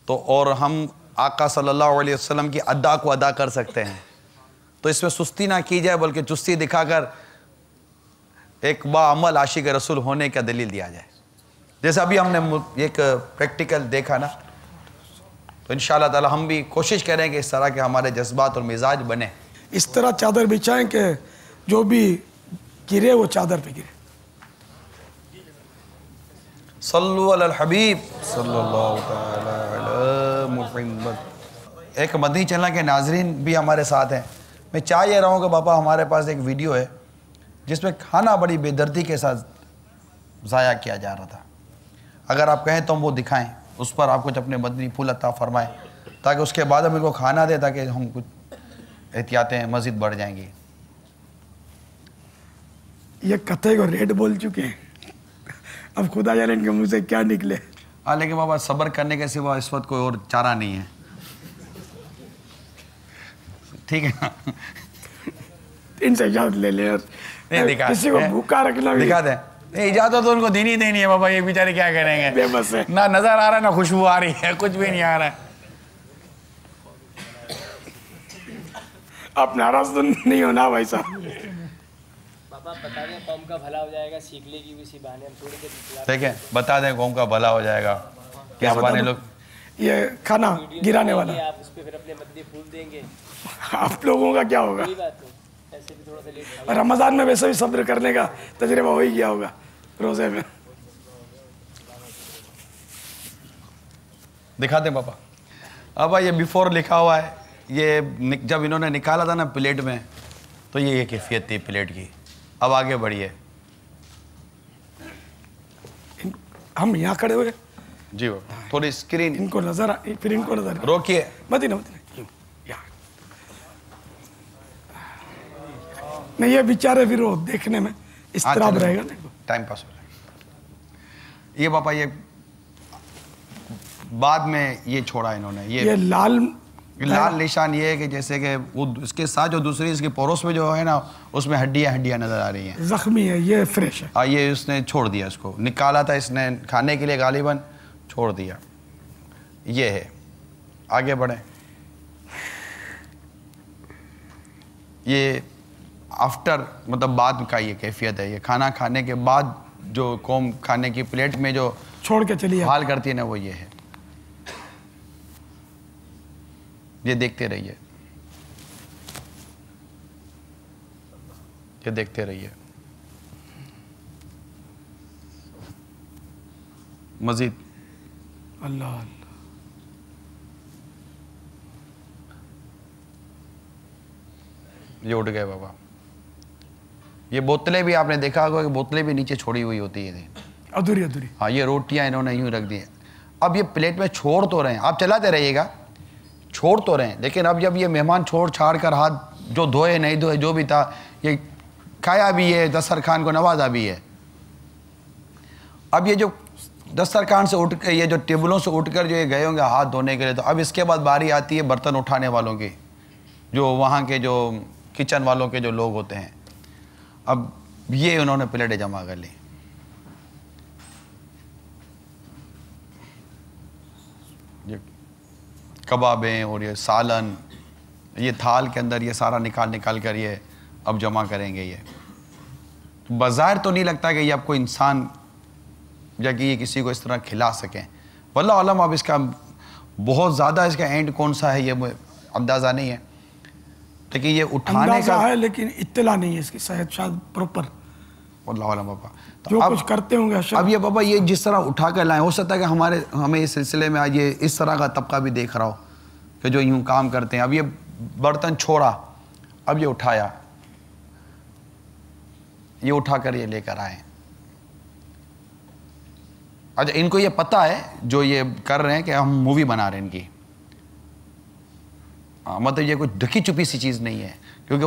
तो, और हम आका सल्लल्लाहु अलैहि वसल्लम की अदा को अदा कर सकते हैं, तो इसमें सुस्ती ना की जाए बल्कि चुस्ती दिखाकर एक बाअमल आशिक रसूल होने का दलील दिया जाए। जैसे अभी हमने एक प्रैक्टिकल देखा ना, तो इंशाअल्लाह ताला हम भी कोशिश करें कि इस तरह के हमारे जज्बात और मिजाज बने। इस तरह चादर बिछाएं कि जो भी गिरे वो चादर पे गिरे। सल्लु अलल हबीब सल्लल्लाहु तआला अला मुहम्मद। एक मदनी चैनल के नाजरीन भी हमारे साथ हैं। मैं चाह ये रहा हूँ कि बापा हमारे पास एक वीडियो है जिसमें खाना बड़ी बेदर्दी के साथ ज़ाया किया जा रहा था। अगर आप कहें तो हम वो दिखाएं, उस पर आप कुछ अपने मदनी फूल अता फरमाएं, ताकि उसके बाद हम इनको खाना दें, ताकि हम कुछ एहतियातें मज़ीद बढ़ जाएंगी। ये कथे को रेड बोल चुके हैं, अब खुदा जाने इनके मुंह से क्या निकले। हाँ, लेकिन बाबा सब्र करने के सिवा इस वक्त कोई और चारा नहीं है, ठीक है ना? इनसे इजाजत ले ले और किसी को भूखा रखना दिखा दे। नहीं, इजाजत तो उनको देनी देनी है बाबा, ये बेचारे क्या करेंगे? बेबस है ना नजर आ रहा है ना खुशबू आ रही है, कुछ भी नहीं आ रहा है। आप नाराज तो नहीं होना भाई साहब। पापा बता दें कौम का भला हो जाएगा, सीख लेगी इसी बहाने हम थोड़ी देर। ठीक है, बता दें कौम का भला हो जाएगा। क्या बहाने लोग ये खाना गिराने वाला, आप उस पे फिर अपने मदनी फूल देंगे, आप लोगों का क्या होगा? ऐसे भी थोड़ा सा लेट। रमजान में वैसे भी सब्र करने का तजुर्बा हो ही गया होगा रोजे में। दिखाते पापा। अब ये बिफोर लिखा हुआ है, ये जब इन्होंने निकाला था ना प्लेट में, तो ये कैफियत थी प्लेट की। अब आगे बढ़िए। हम यहाँ खड़े हुए जी वो थोड़ी स्क्रीन इनको नजर फिर इनको नजर रोकिए। मदीना नहीं, ये बेचारे फिर वो देखने में इस तरह रहेगा ना, टाइम पास हो जाएगा। ये पापा ये बाद में ये छोड़ा इन्होंने, ये लाल निशान ये है कि जैसे कि वो इसके साथ जो दूसरी इसके पड़ोस में जो है ना, उसमें हड्डियां नजर आ रही हैं, जख्मी है, ये फ्रेश है। ये उसने छोड़ दिया, इसको निकाला था इसने खाने के लिए गालिबन, छोड़ दिया। ये है, आगे बढ़ें। ये आफ्टर मतलब बाद का ये कैफियत है। ये खाना खाने के बाद जो कौम खाने की प्लेट में जो छोड़ के चलिए हाल करती है ना, वो ये है। ये देखते रहिए, ये देखते रहिए। मजीद अल्लाह अल्लाह। ये उठ गए बाबा। ये बोतलें भी आपने देखा होगा कि बोतलें भी नीचे छोड़ी हुई होती है, अधूरी अधूरी। हाँ, ये रोटियां इन्होंने यूं रख दी हैं। अब ये प्लेट में छोड़ तो रहे हैं, आप चलाते रहिएगा, छोड़ तो रहे हैं, लेकिन अब जब ये मेहमान छोड़ छाड़ कर हाथ जो धोए नहीं धोए जो भी था, ये खाया भी है, दस्तरखान को नवाजा भी है। अब ये जो दस्तरखान से उठ कर, ये जो टेबलों से उठकर जो ये गए होंगे हाथ धोने के लिए, तो अब इसके बाद बारी आती है बर्तन उठाने वालों की, जो वहाँ के जो किचन वालों के जो लोग होते हैं। अब ये उन्होंने प्लेटें जमा कर ली। ये कबाबें और ये सालन, ये थाल के अंदर ये सारा निकाल कर ये अब जमा करेंगे। ये बाज़ाहिर तो नहीं लगता कि ये आपको इंसान या कि ये किसी को इस तरह खिला सकें। वल्लाह आलम, अब इसका बहुत ज़्यादा इसका एंड कौन सा है ये अंदाज़ा नहीं है, लेकिन ये उठाने का है, लेकिन इत्तला नहीं है इसकी शायद प्रॉपर। वल्लाह आलम बाबा। तो जो अब कुछ करते होंगे अब ये बाबा ये जिस तरह उठा कर लाएं, हो सकता है कि हमें इस सिलसिले में आज ये इस तरह का तबका भी देख रहा हो कि जो यूं काम करते हैं। अब ये बर्तन छोड़ा, अब ये उठाया, ये उठाकर ये लेकर आए। अच्छा, इनको ये पता है जो ये कर रहे हैं कि हम मूवी बना रहे हैं इनकी। मतलब ये कुछ ढकी चुपी सी चीज़ नहीं है, क्योंकि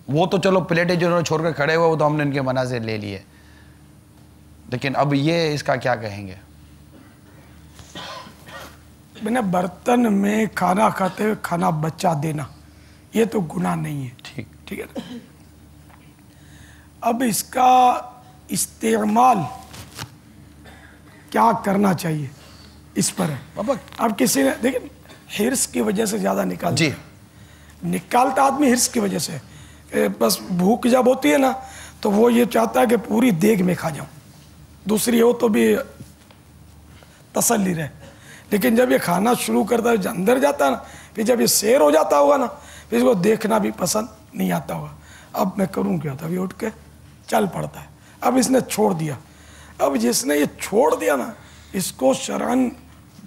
वो तो चलो प्लेटें जो उन्होंने छोड़कर खड़े हुए वो तो हमने इनके मना से ले लिए, लेकिन अब ये इसका क्या कहेंगे? मैंने बर्तन में खाना खाते हुए खाना बचा देना, ये तो गुनाह नहीं है। ठीक है ना। अब इसका इस्तेमाल क्या करना चाहिए इस पर है। अब किसी ने देखिए हिर्स की वजह से ज़्यादा निकालता आदमी हिर्स की वजह से, बस भूख जब होती है ना तो वो ये चाहता है कि पूरी देग में खा जाऊं, दूसरी हो तो भी तसल्ली रहे। लेकिन जब ये खाना शुरू करता है, अंदर जाता है ना, फिर जब ये शेर हो जाता होगा ना, फिर इसको देखना भी पसंद नहीं आता होगा। अब मैं करूँ क्या? तभी उठ के चल पड़ता है। अब इसने छोड़ दिया। अब जिसने ये छोड़ दिया ना, इसको शरअन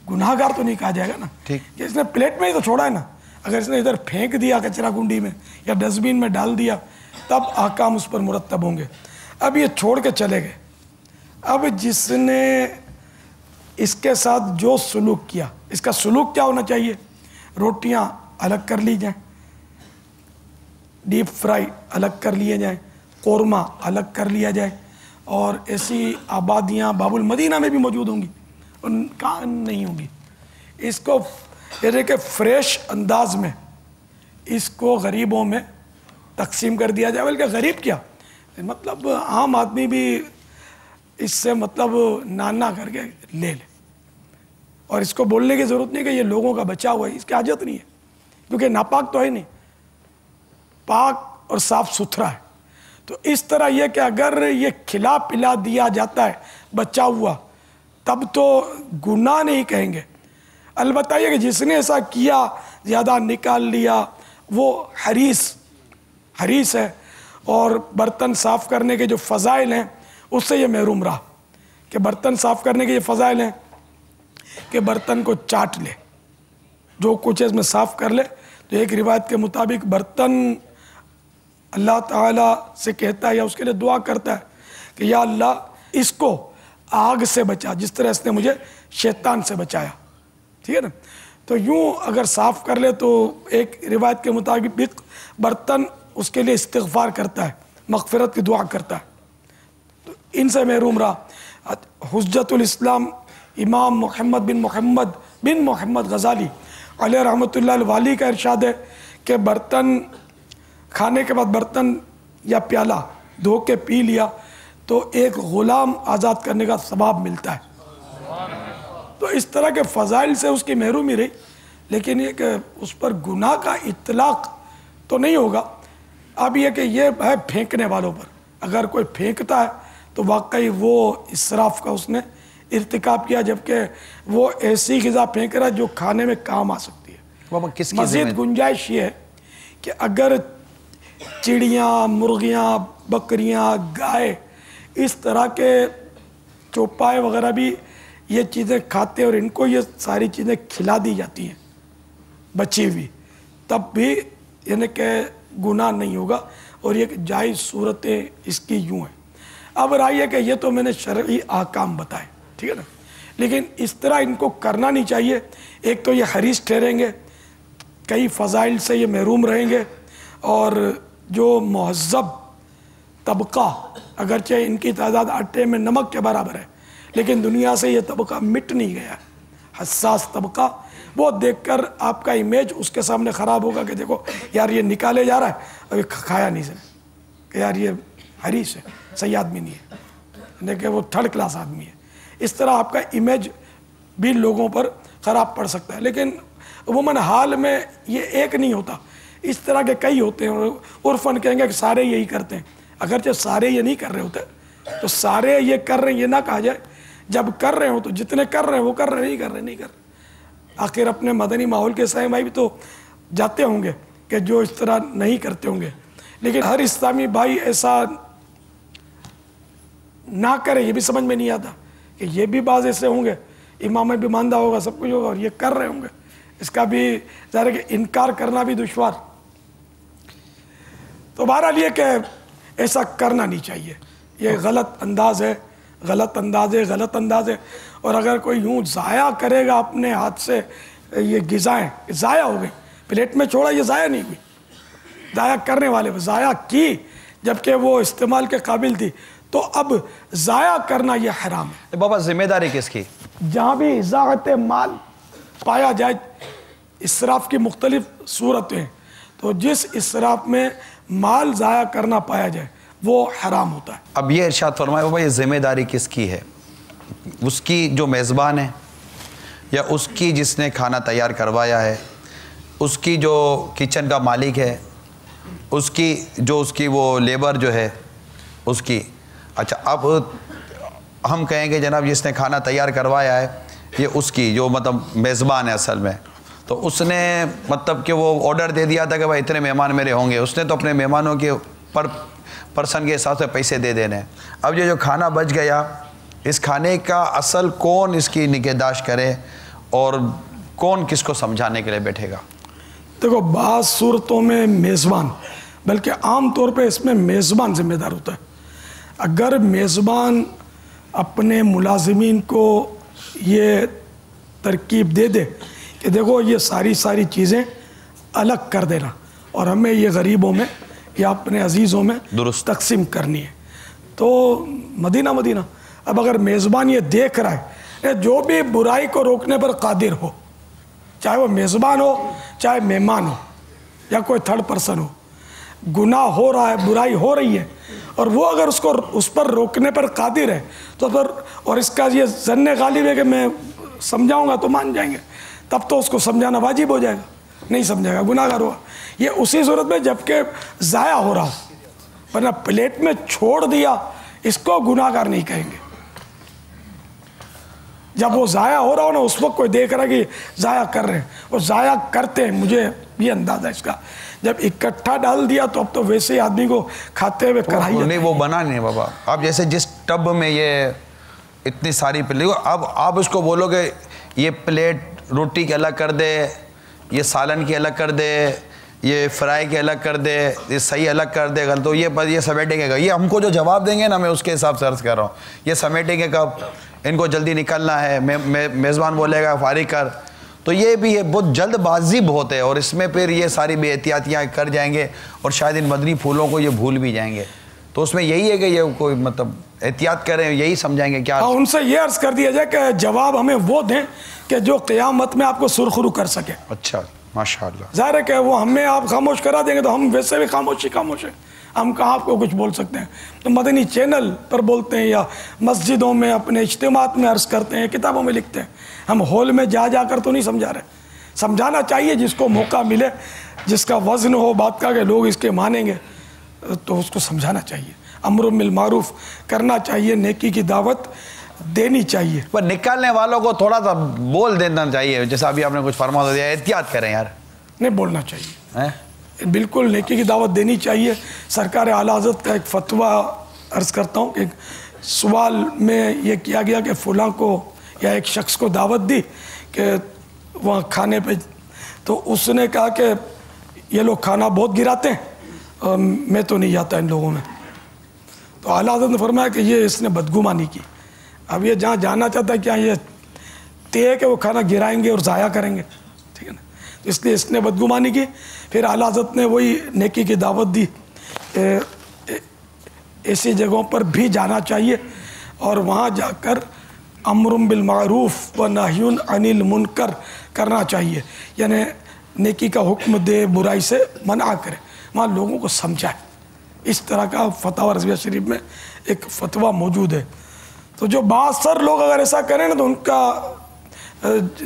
गुनाहगार तो नहीं कहा जाएगा ना, ठीक, इसने प्लेट में ही तो छोड़ा है ना। अगर इसने इधर फेंक दिया कचरा कुंडी में या डस्टबिन में डाल दिया, तब अहकाम उस पर मुरत्तब होंगे। अब ये छोड़ के चले गए। अब जिसने इसके साथ जो सुलूक किया, इसका सुलूक क्या होना चाहिए? रोटियां अलग कर ली जाएं, डीप फ्राई अलग कर लिए जाएं, कोरमा अलग कर लिया जाए, और ऐसी आबादियां बाबुल मदीना में भी मौजूद होंगी, उनका नहीं होंगी। इसको यानी कि फ्रेश अंदाज में इसको गरीबों में तकसीम कर दिया जाए। बल्कि गरीब क्या, मतलब आम आदमी भी इससे मतलब नाना करके ले ले, और इसको बोलने की ज़रूरत नहीं कि ये लोगों का बचा हुआ है, इसकी हाजत नहीं है, क्योंकि नापाक तो है नहीं, पाक और साफ सुथरा है। तो इस तरह यह कि अगर ये खिला पिला दिया जाता है बचा हुआ, तब तो गुनाह नहीं कहेंगे। अलबत्ता ये कि जिसने ऐसा किया, ज़्यादा निकाल लिया, वो हरीस है, और बर्तन साफ़ करने के जो फ़ज़ाइल हैं उससे ये महरूम रहा। कि बर्तन साफ़ करने के ये फ़ज़ाइल हैं कि बर्तन को चाट ले, जो कुछ इसमें साफ़ कर ले। तो एक रिवायत के मुताबिक बर्तन अल्लाह ताला से कहता है या उसके लिए दुआ करता है कि या अल्लाह इसको आग से बचा, जिस तरह इसने मुझे शैतान से बचाया। ठीक है ना। तो यूँ अगर साफ़ कर ले तो एक रिवायत के मुताबिक बर्तन उसके लिए इस्तिग़फ़ार करता है, मग़फ़िरत की दुआ करता है। तो इनसे महरूम रहा। हुज्जतुल इस्लाम इमाम मोहम्मद बिन मोहम्मद ग़ज़ाली अलैहि रहमतुल्लाह वाली का इरशाद है कि बर्तन खाने के बाद बर्तन या प्याला धो के पी लिया तो एक ग़ुलाम आज़ाद करने का सवाब मिलता है। तो इस तरह के फ़ज़ाइल से उसकी महरूमी रही, लेकिन ये कि उस पर गुनाह का इतलाक़ तो नहीं होगा। अब ये कि ये है फेंकने वालों पर, अगर कोई फेंकता है तो वाकई वो इसराफ़ का उसने इर्तिकाब किया, जबकि वो ऐसी ग़िज़ा फेंक रहा है जो खाने में काम आ सकती है। बाबा किसकी मज़ीद गुंजाइश ये है कि अगर चिड़ियाँ, मुर्गियाँ, बकरियाँ, गाय, इस तरह के चौपाए वगैरह भी ये चीज़ें खाते हैं और इनको ये सारी चीज़ें खिला दी जाती हैं बची हुई, तब भी यानी कि गुनाह नहीं होगा और ये जायज़ सूरतें इसकी यूँ हैं। अब राय है कि ये तो मैंने शरई आकाम बताए, ठीक है ना, लेकिन इस तरह इनको करना नहीं चाहिए। एक तो ये हरीस ठहरेंगे, कई फ़ज़ाइल से ये महरूम रहेंगे, और जो महज़ब तबका, अगरचे इनकी तादाद आटे में नमक के बराबर है, लेकिन दुनिया से ये तबका मिट नहीं गया, हसास तबका, वो देखकर आपका इमेज उसके सामने ख़राब होगा कि देखो यार ये निकाले जा रहा है, अभी खाया नहीं से, कि यार ये हरीस है, सही आदमी नहीं है, देखिए वो थर्ड क्लास आदमी है। इस तरह आपका इमेज भी लोगों पर ख़राब पड़ सकता है। लेकिन उमूमन हाल में ये एक नहीं होता, इस तरह के कई होते हैं। उर्फन कहेंगे कि सारे यही करते हैं, अगरचे सारे ये नहीं कर रहे होते तो सारे ये कर रहे हैं ये ना कहा जाए। जब कर रहे हो तो जितने कर रहे हैं वो कर रहे, नहीं कर रहे नहीं कर रहे। आखिर अपने मदनी माहौल के सहम भाई भी तो जाते होंगे कि जो इस तरह नहीं करते होंगे, लेकिन हर इस्लामी भाई ऐसा ना करे ये भी समझ में नहीं आता कि ये भी बाज़ ऐसे होंगे, इमाम भी मानदा होगा, सब कुछ होगा और ये कर रहे होंगे, इसका भी ज़ाहिर है कि इनकार करना भी दुश्वार। तो बहरहाल ये कि ऐसा करना नहीं चाहिए, ये गलत अंदाज है, गलत अंदाज है, गलत अंदाज है। और अगर कोई यूँ ज़ाया करेगा अपने हाथ से, ये ग़िज़ाएँ ज़ाया हो गई, प्लेट में छोड़ा, ये ज़ाया नहीं हुई, ज़ाया करने वाले पर ज़ाया की जबकि वो इस्तेमाल के काबिल थी, तो अब ज़ाया करना ये हराम है। बाबा जिम्मेदारी किसकी? जहाँ भी इज़ाअत माल पाया जाए, इसराफ़ की मुख्तलिफ सूरतें हैं, तो जिस इसराफ़ में माल ज़ाया करना पाया जाए वो हराम होता है। अब ये इरशाद फरमाए बाबा, ये जिम्मेदारी किसकी है? उसकी जो मेज़बान है, या उसकी जिसने खाना तैयार करवाया है, उसकी जो किचन का मालिक है, उसकी जो उसकी वो लेबर जो है उसकी? अच्छा, अब हम कहेंगे जनाब जिसने खाना तैयार करवाया है ये उसकी जो मतलब मेज़बान है असल में, तो उसने मतलब कि वो ऑर्डर दे दिया था कि भाई इतने मेहमान मेरे होंगे, उसने तो अपने मेहमानों के पर्सन के हिसाब से पैसे दे देने। अब ये जो खाना बच गया, इस खाने का असल कौन इसकी निगहदाश्त करे और कौन किसको समझाने के लिए बैठेगा? देखो, बाज़ सूरतों में मेज़बान, बल्कि आम तौर पे इसमें मेज़बान ज़िम्मेदार होता है। अगर मेज़बान अपने मुलाजिमीन को ये तरकीब दे दे कि देखो ये सारी चीज़ें अलग कर देना और हमें ये गरीबों में या अपने अजीज़ों में दुरुस्त तकसीम करनी है, तो मदीना। अब अगर मेज़बान ये देख रहा है जो भी बुराई को रोकने पर कादिर हो, चाहे वो मेज़बान हो, चाहे मेहमान हो, या कोई थर्ड पर्सन हो, गुनाह हो रहा है, बुराई हो रही है, और वो अगर उसको उस पर रोकने पर कादिर है तो फिर, और इसका ये ज़न्ने गालिब है कि मैं समझाऊंगा तो मान जाएंगे, तब तो उसको समझाना वाजिब हो जाएगा। नहीं समझाएगा, गुनाहगार होगा। ये उसी सूरत में जबकि ज़ाया हो रहा हो, वरना प्लेट में छोड़ दिया इसको गुनाहगार नहीं कहेंगे। जब वो ज़ाया हो रहा हो ना, उस वक्त कोई देख रहा है कि ज़ाया कर रहे हैं, वो ज़ाया करते हैं, मुझे ये अंदाज़ा इसका। जब इकट्ठा डाल दिया तो अब तो वैसे ही आदमी को खाते हुए कराई नहीं, वो बना नहीं बाबा। आप जैसे जिस टब में ये इतनी सारी प्लेट, अब आप उसको बोलोगे ये प्लेट रोटी की अलग कर दे, ये सालन की अलग कर दे, ये फ्राई की अलग कर दे, ये सही अलग कर दे, तो ये बस ये समेटेंगे। ये हमको जो जवाब देंगे ना, मैं उसके हिसाब से अर्ज़ कर रहा हूँ। ये समेटेंगे कब, इनको जल्दी निकलना है, मेज़बान बोलेगा फारिग कर, तो ये भी है बहुत जल्दबाजी बहुत है, और इसमें फिर ये सारी बेएहतियातियाँ कर जाएंगे और शायद इन मदनी फूलों को ये भूल भी जाएंगे। तो उसमें यही है कि ये कोई मतलब एहतियात करें, यही समझाएंगे क्या। हाँ, उनसे ये अर्ज़ कर दिया जाए कि जवाब हमें वो दें कि जो क़यामत में आपको सुरखरू कर सके। अच्छा, माशाअल्लाह। ज़ाहिर है कि वो हमें आप खामोश करा देंगे तो हम वैसे भी खामोश है। हम कहाँ आपको कुछ बोल सकते हैं। तो मदनी चैनल पर बोलते हैं या मस्जिदों में अपने इज्तिमात में अर्ज़ करते हैं, किताबों में लिखते हैं। हम हॉल में जा कर तो नहीं समझा रहे। समझाना चाहिए जिसको मौका मिले, जिसका वज़न हो बात का कि लोग इसके मानेंगे, तो उसको समझाना चाहिए। अम्र बिल मारूफ करना चाहिए, नेकी की दावत देनी चाहिए। पर निकालने वालों को थोड़ा सा बोल देना चाहिए, जैसा अभी आपने कुछ फरमा दिया, एहतियात करें यार। नहीं बोलना चाहिए, बिल्कुल नेकी की दावत देनी चाहिए। सरकार आला हज़रत का एक फतवा अर्ज़ करता हूँ कि सवाल में ये किया गया कि फ़लाँ को या एक शख्स को दावत दी कि वहाँ खाने पे, तो उसने कहा कि ये लोग खाना बहुत गिराते हैं, मैं तो नहीं जाता इन लोगों में। तो आला हज़रत ने फरमाया कि ये इसने बदगुमानी की। अब ये जहाँ जाना चाहता है क्या ये तय है कि वो खाना गिराएंगे और ज़ाया करेंगे, ठीक है ना। तो इसलिए इसने बदगुमानी की। फिर आला हज़रत ने वही नेकी की दावत दी, ऐसी जगहों पर भी जाना चाहिए और वहाँ जाकर अम्रुम बिल मारूफ व नह्युन अनिल मुनकर करना चाहिए, यानी नेकी का हुक्म दे, बुराई से मना करे, वहाँ लोगों को समझाए। इस तरह का फतवा रज़विया शरीफ में एक फतवा मौजूद है। तो जो बासर लोग अगर ऐसा करें ना तो उनका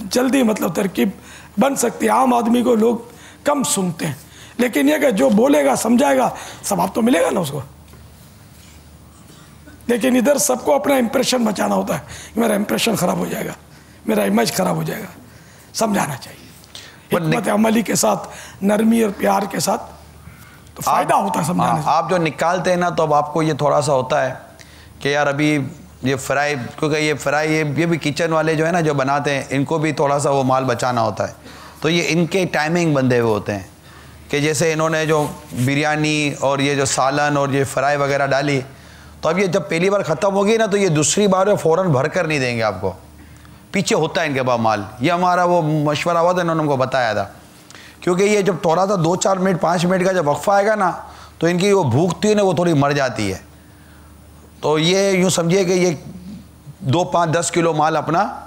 जल्दी मतलब तरकीब बन सकती है। आम आदमी को लोग कम सुनते हैं, लेकिन ये कि जो बोलेगा समझाएगा सवाब तो मिलेगा ना उसको। लेकिन इधर सबको अपना इंप्रेशन बचाना होता है, मेरा इंप्रेशन ख़राब हो जाएगा, मेरा इमेज ख़राब हो जाएगा। समझाना चाहिए हिकमत अमली के साथ, नरमी और प्यार के साथ, तो फ़ायदा होता है समझाने से। आप जो निकालते हैं ना, तो अब आपको ये थोड़ा सा होता है कि यार अभी ये फ्राई, क्योंकि ये फ्राई ये भी किचन वाले जो है ना जो बनाते हैं, इनको भी थोड़ा सा वो माल बचाना होता है। तो ये इनके टाइमिंग बंधे हुए होते हैं कि जैसे इन्होंने जो बिरयानी और ये जो सालन और ये फ्राई वगैरह डाली, तो अब ये जब पहली बार ख़त्म होगी ना तो ये दूसरी बार फ़ौरन भर कर नहीं देंगे आपको, पीछे होता है इनके पास माल। ये हमारा वो मशवरा हुआ था, इन्होंने हमको बताया था। क्योंकि ये जब थोड़ा सा 2-4 मिनट 5 मिनट का जब वक्फा आएगा ना, तो इनकी वो भूख थी ना वो थोड़ी मर जाती है। तो ये यूँ समझिए कि ये 2, 5, 10 किलो माल अपना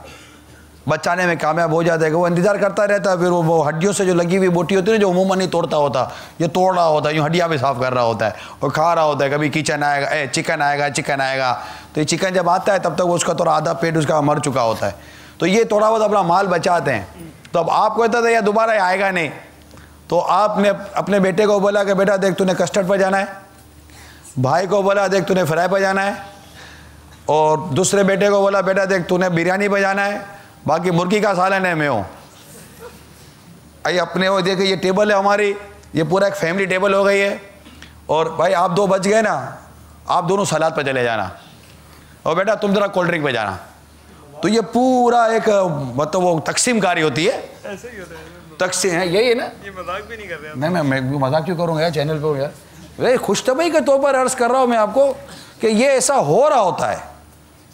बचाने में कामयाब हो जाता है। वो इंतज़ार करता रहता है, फिर वो हड्डियों से जो लगी हुई बोटी होती है ना, जो उमूमन नहीं तोड़ता होता, ये तोड़ रहा होता है, यूँ हड्डियाँ भी साफ़ कर रहा होता है और खा रहा होता है। कभी चिकन आएगा, चिकन आएगा, तो ये चिकन जब आता है तब तक उसका थोड़ा आधा पेट उसका मर चुका होता है। तो ये थोड़ा बहुत अपना माल बचाते हैं। तो अब आपको कहता था यह दोबारा आएगा नहीं, तो आपने अपने बेटे को बोला कि बेटा देख तूने कस्टर्ड पर जाना है, भाई को बोला देख तूने फ्राई पर जाना है, और दूसरे बेटे को बोला बेटा देख तूने बिरयानी पर जाना है, बाकी मुर्गी का सालन है मैं हूँ। आई अपने वो देखे ये टेबल है हमारी, ये पूरा एक फैमिली टेबल हो गई है, और भाई आप 2 बच गए ना, आप दोनों सलाद पर चले जाना, और बेटा तुम जरा कोल्ड ड्रिंक पे जाना। तो ये पूरा एक मतलब वो तकसीमकारी होती है, ऐसे ही होता है। तकसीम है, यही है ना। ये मजाक भी नहीं कर रहे। नहीं मैं मजाक क्यों करूँगा यार चैनल पे यार, वे खुशतबई के तौर पर अर्ज़ कर रहा हूँ मैं आपको कि ये ऐसा हो रहा होता है,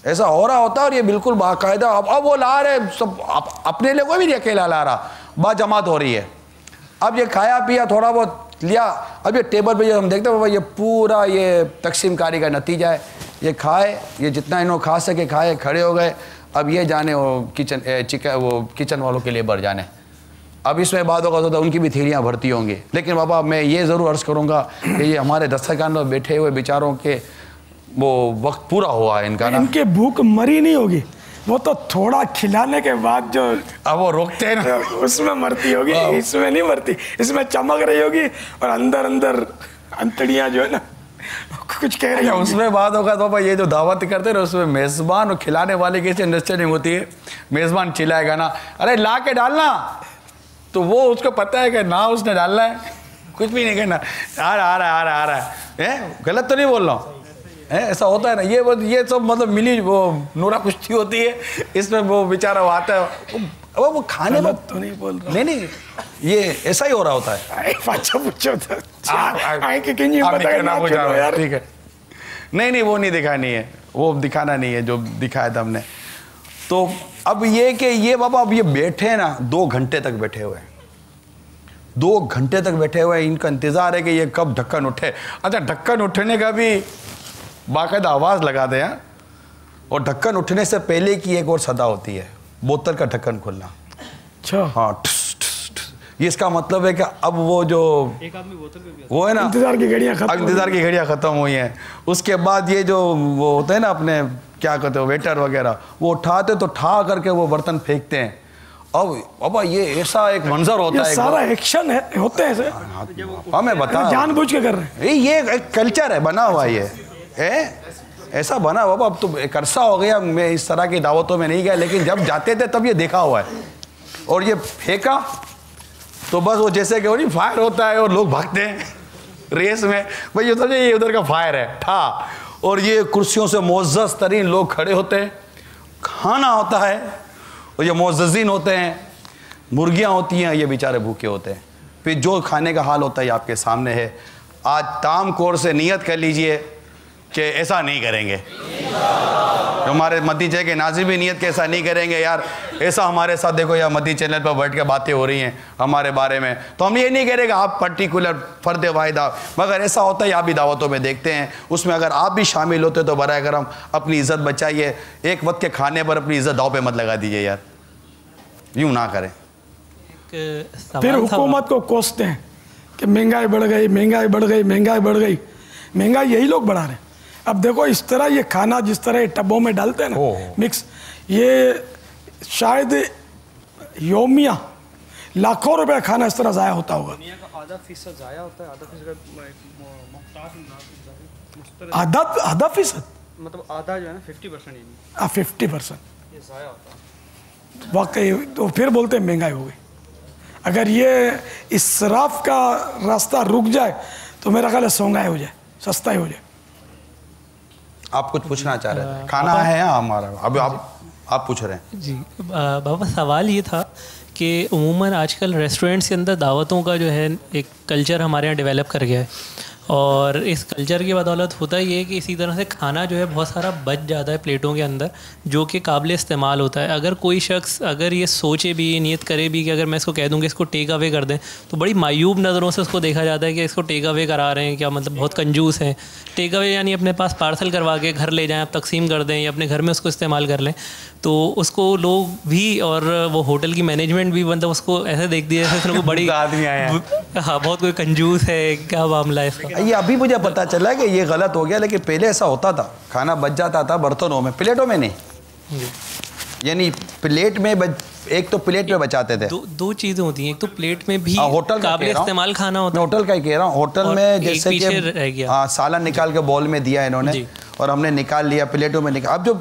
ऐसा हो रहा होता है। और ये बिल्कुल बाकायदा अब वो ला रहे सब, अपने लिए कोई भी नहीं अकेला ला रहा, बाजमात हो रही है। अब ये खाया पिया थोड़ा बहुत लिया, अब ये टेबल पे जो हम देखते हैं ये पूरा ये तकसीमकारी का नतीजा है। ये खाए, ये जितना इन्होंने खा सके खाए, खड़े हो गए। अब ये जाने वो किचन वालों के लिए बढ़ जाने। अब इसमें बात होगा तो उनकी भी थैलियाँ भरती होंगी। लेकिन बाबा मैं ये ज़रूर अर्ज़ करूँगा कि ये हमारे दस्तरखान पर बैठे हुए बेचारों के वो वक्त पूरा हुआ है इनका ना, इनके भूख मरी नहीं होगी, वो तो थोड़ा खिलाने के बाद जो अब वो रोकते हैं ना उसमें मरती होगी, इसमें नहीं मरती। इसमें चमक रही होगी और अंदर अंदर अंतड़ियाँ जो है ना कुछ कह रही है। उसमें बात होगा तो पापा ये जो दावत करते हैं ना, उसमें मेज़बान और खिलाने वाले की अंडरस्टैंडिंग होती है। मेज़बान चिल्लाएगा ना, अरे ला के डालना, तो वो उसको पता है कि ना उसने डालना है, कुछ भी नहीं कहना, आ रहा है, गलत तो नहीं बोल रहा हूँ, ऐसा होता है ना। ये सब मतलब मिली वो नूरा कुश्ती होती है, इसमें वो बेचारा वो आता है, वो खाने में तो नहीं बोल रहा, नहीं ये ऐसा ही हो रहा होता है। ठीक है, नहीं वो नहीं दिखानी है, वो दिखाना नहीं है जो दिखाया था हमने। तो अब ये कि ये बाबा अब ये बैठे ना 2 घंटे तक बैठे हुए हैं, 2 घंटे तक बैठे हुए हैं, इनका इंतज़ार है कि ये कब ढक्कन उठे। अच्छा ढक्कन उठने का भी बाकायदा आवाज़ लगाते हैं, और ढक्कन उठने से पहले की एक और सदा होती है, बोतल का ढक्कन खुलना। अच्छा हाँ, ये इसका मतलब है कि अब वो जो वो है ना, इंतजार की घड़ियां खत्म, इंतजार की घड़ियां खत्म हुई हैं। उसके बाद ये जो वो होते हैं ना अपने क्या कहते हो वेटर वगैरह, वो उठाते तो ठा करके वो बर्तन फेंकते हैं। अब बाबा ये ऐसा एक मंजर होता है, सारा एक्शन है, होते हैं ऐसे, हमें बता, जानबूझ के कर रहे हैं। ये एक कल्चर है बना हुआ, ये ऐसा बना हुआ। अब तो एक अरसा हो गया मैं इस तरह की दावतों में नहीं गया, लेकिन जब जाते थे तब ये देखा हुआ है। और ये फेंका तो बस वो जैसे कि वो नहीं फायर होता है और लोग भागते हैं रेस में, भाई ये समझे ये उधर का फायर है ठा। और ये कुर्सियों से मोअज़्ज़ज़ तरीन लोग खड़े होते हैं, खाना होता है, और ये मोअज़्ज़ज़ीन होते हैं, मुर्गियाँ होती हैं, ये बेचारे भूखे होते हैं। फिर जो खाने का हाल होता है आपके सामने है। आज ताम कोर से नियत कर लीजिए कि ऐसा नहीं करेंगे। हमारे मदी के नाज़िम भी नियत के ऐसा नहीं करेंगे यार, ऐसा हमारे साथ देखो यार मदी चैनल पर बैठ के बातें हो रही हैं हमारे बारे में, तो हम ये नहीं करेंगे आप पर्टिकुलर फ़र्द वाहिदा, मगर ऐसा होता है आप भी दावतों में देखते हैं, उसमें अगर आप भी शामिल होते तो बराए करम अपनी इज़्ज़त बचाइए। एक वक्त के खाने पर अपनी इज़्ज़त दाव पे मत लगा दीजिए यार, यूँ ना करें। फिर हुकूमत को कोसते हैं कि महंगाई बढ़ गई, महंगाई बढ़ गई, महंगाई बढ़ गई। महंगाई यही लोग बढ़ा रहे हैं। अब देखो इस तरह ये खाना जिस तरह टबों में डालते हैं ना मिक्स, ये शायद योमिया लाखों रुपए खाना इस तरह ज़ाया होता होगा। आधा फीसद ज़ाया होता है, आधा फीसद मतलब आधा जो है ना 50%, 50% ये ज़ाया होता है वाकई। तो फिर बोलते हैं महंगाई हो गई। अगर ये इसराफ का रास्ता रुक जाए तो मेरा ख्याल है सोंगाई हो जाए, सस्ता ही हो जाए। आप कुछ पूछना चाह रहे थे? खाना है हमारा, अभी आप पूछ रहे हैं जी। बाबा सवाल ये था कि उमूमन आजकल रेस्टोरेंट्स के अंदर दावतों का जो है एक कल्चर हमारे यहाँ डेवलप कर गया है, और इस कल्चर की बदौलत होता ये है कि इसी तरह से खाना जो है बहुत सारा बच जाता है प्लेटों के अंदर, जो कि काबिल इस्तेमाल होता है। अगर कोई शख्स अगर ये सोचे भी, नियत करे भी कि अगर मैं इसको कह दूँ कि इसको टेक अवे कर दें, तो बड़ी मायूब नज़रों से उसको देखा जाता है कि इसको टेक अवे करा रहे हैं क्या, मतलब बहुत कंजूस हैं। टेक अवे यानी अपने पास पार्सल करवा के घर ले जाएँ, आप तकसीम कर दें या अपने घर में उसको इस्तेमाल कर लें, तो उसको लोग भी और वो होटल की मैनेजमेंट भी मतलब उसको ऐसे देख दिया जैसे उसको बड़ी आदमी आया है, हाँ बहुत कोई कंजूस है, क्या मामला है इसका। ये अभी मुझे पता चला कि ये गलत हो गया, लेकिन पहले ऐसा होता था, खाना बच जाता था बर्तनों में, प्लेटों में नहीं। यानी प्लेट में एक तो प्लेट में बचाते थे। दो चीज़ें होती हैं, एक तो प्लेट में भी होटल काबिल इस्तेमाल खाना होता है, होटल का ही कह रहा हूँ। होटल में जैसे कि सालन निकाल के बॉल में दिया इन्होंने और हमने निकाल लिया, प्लेटों में निकाल। अब जो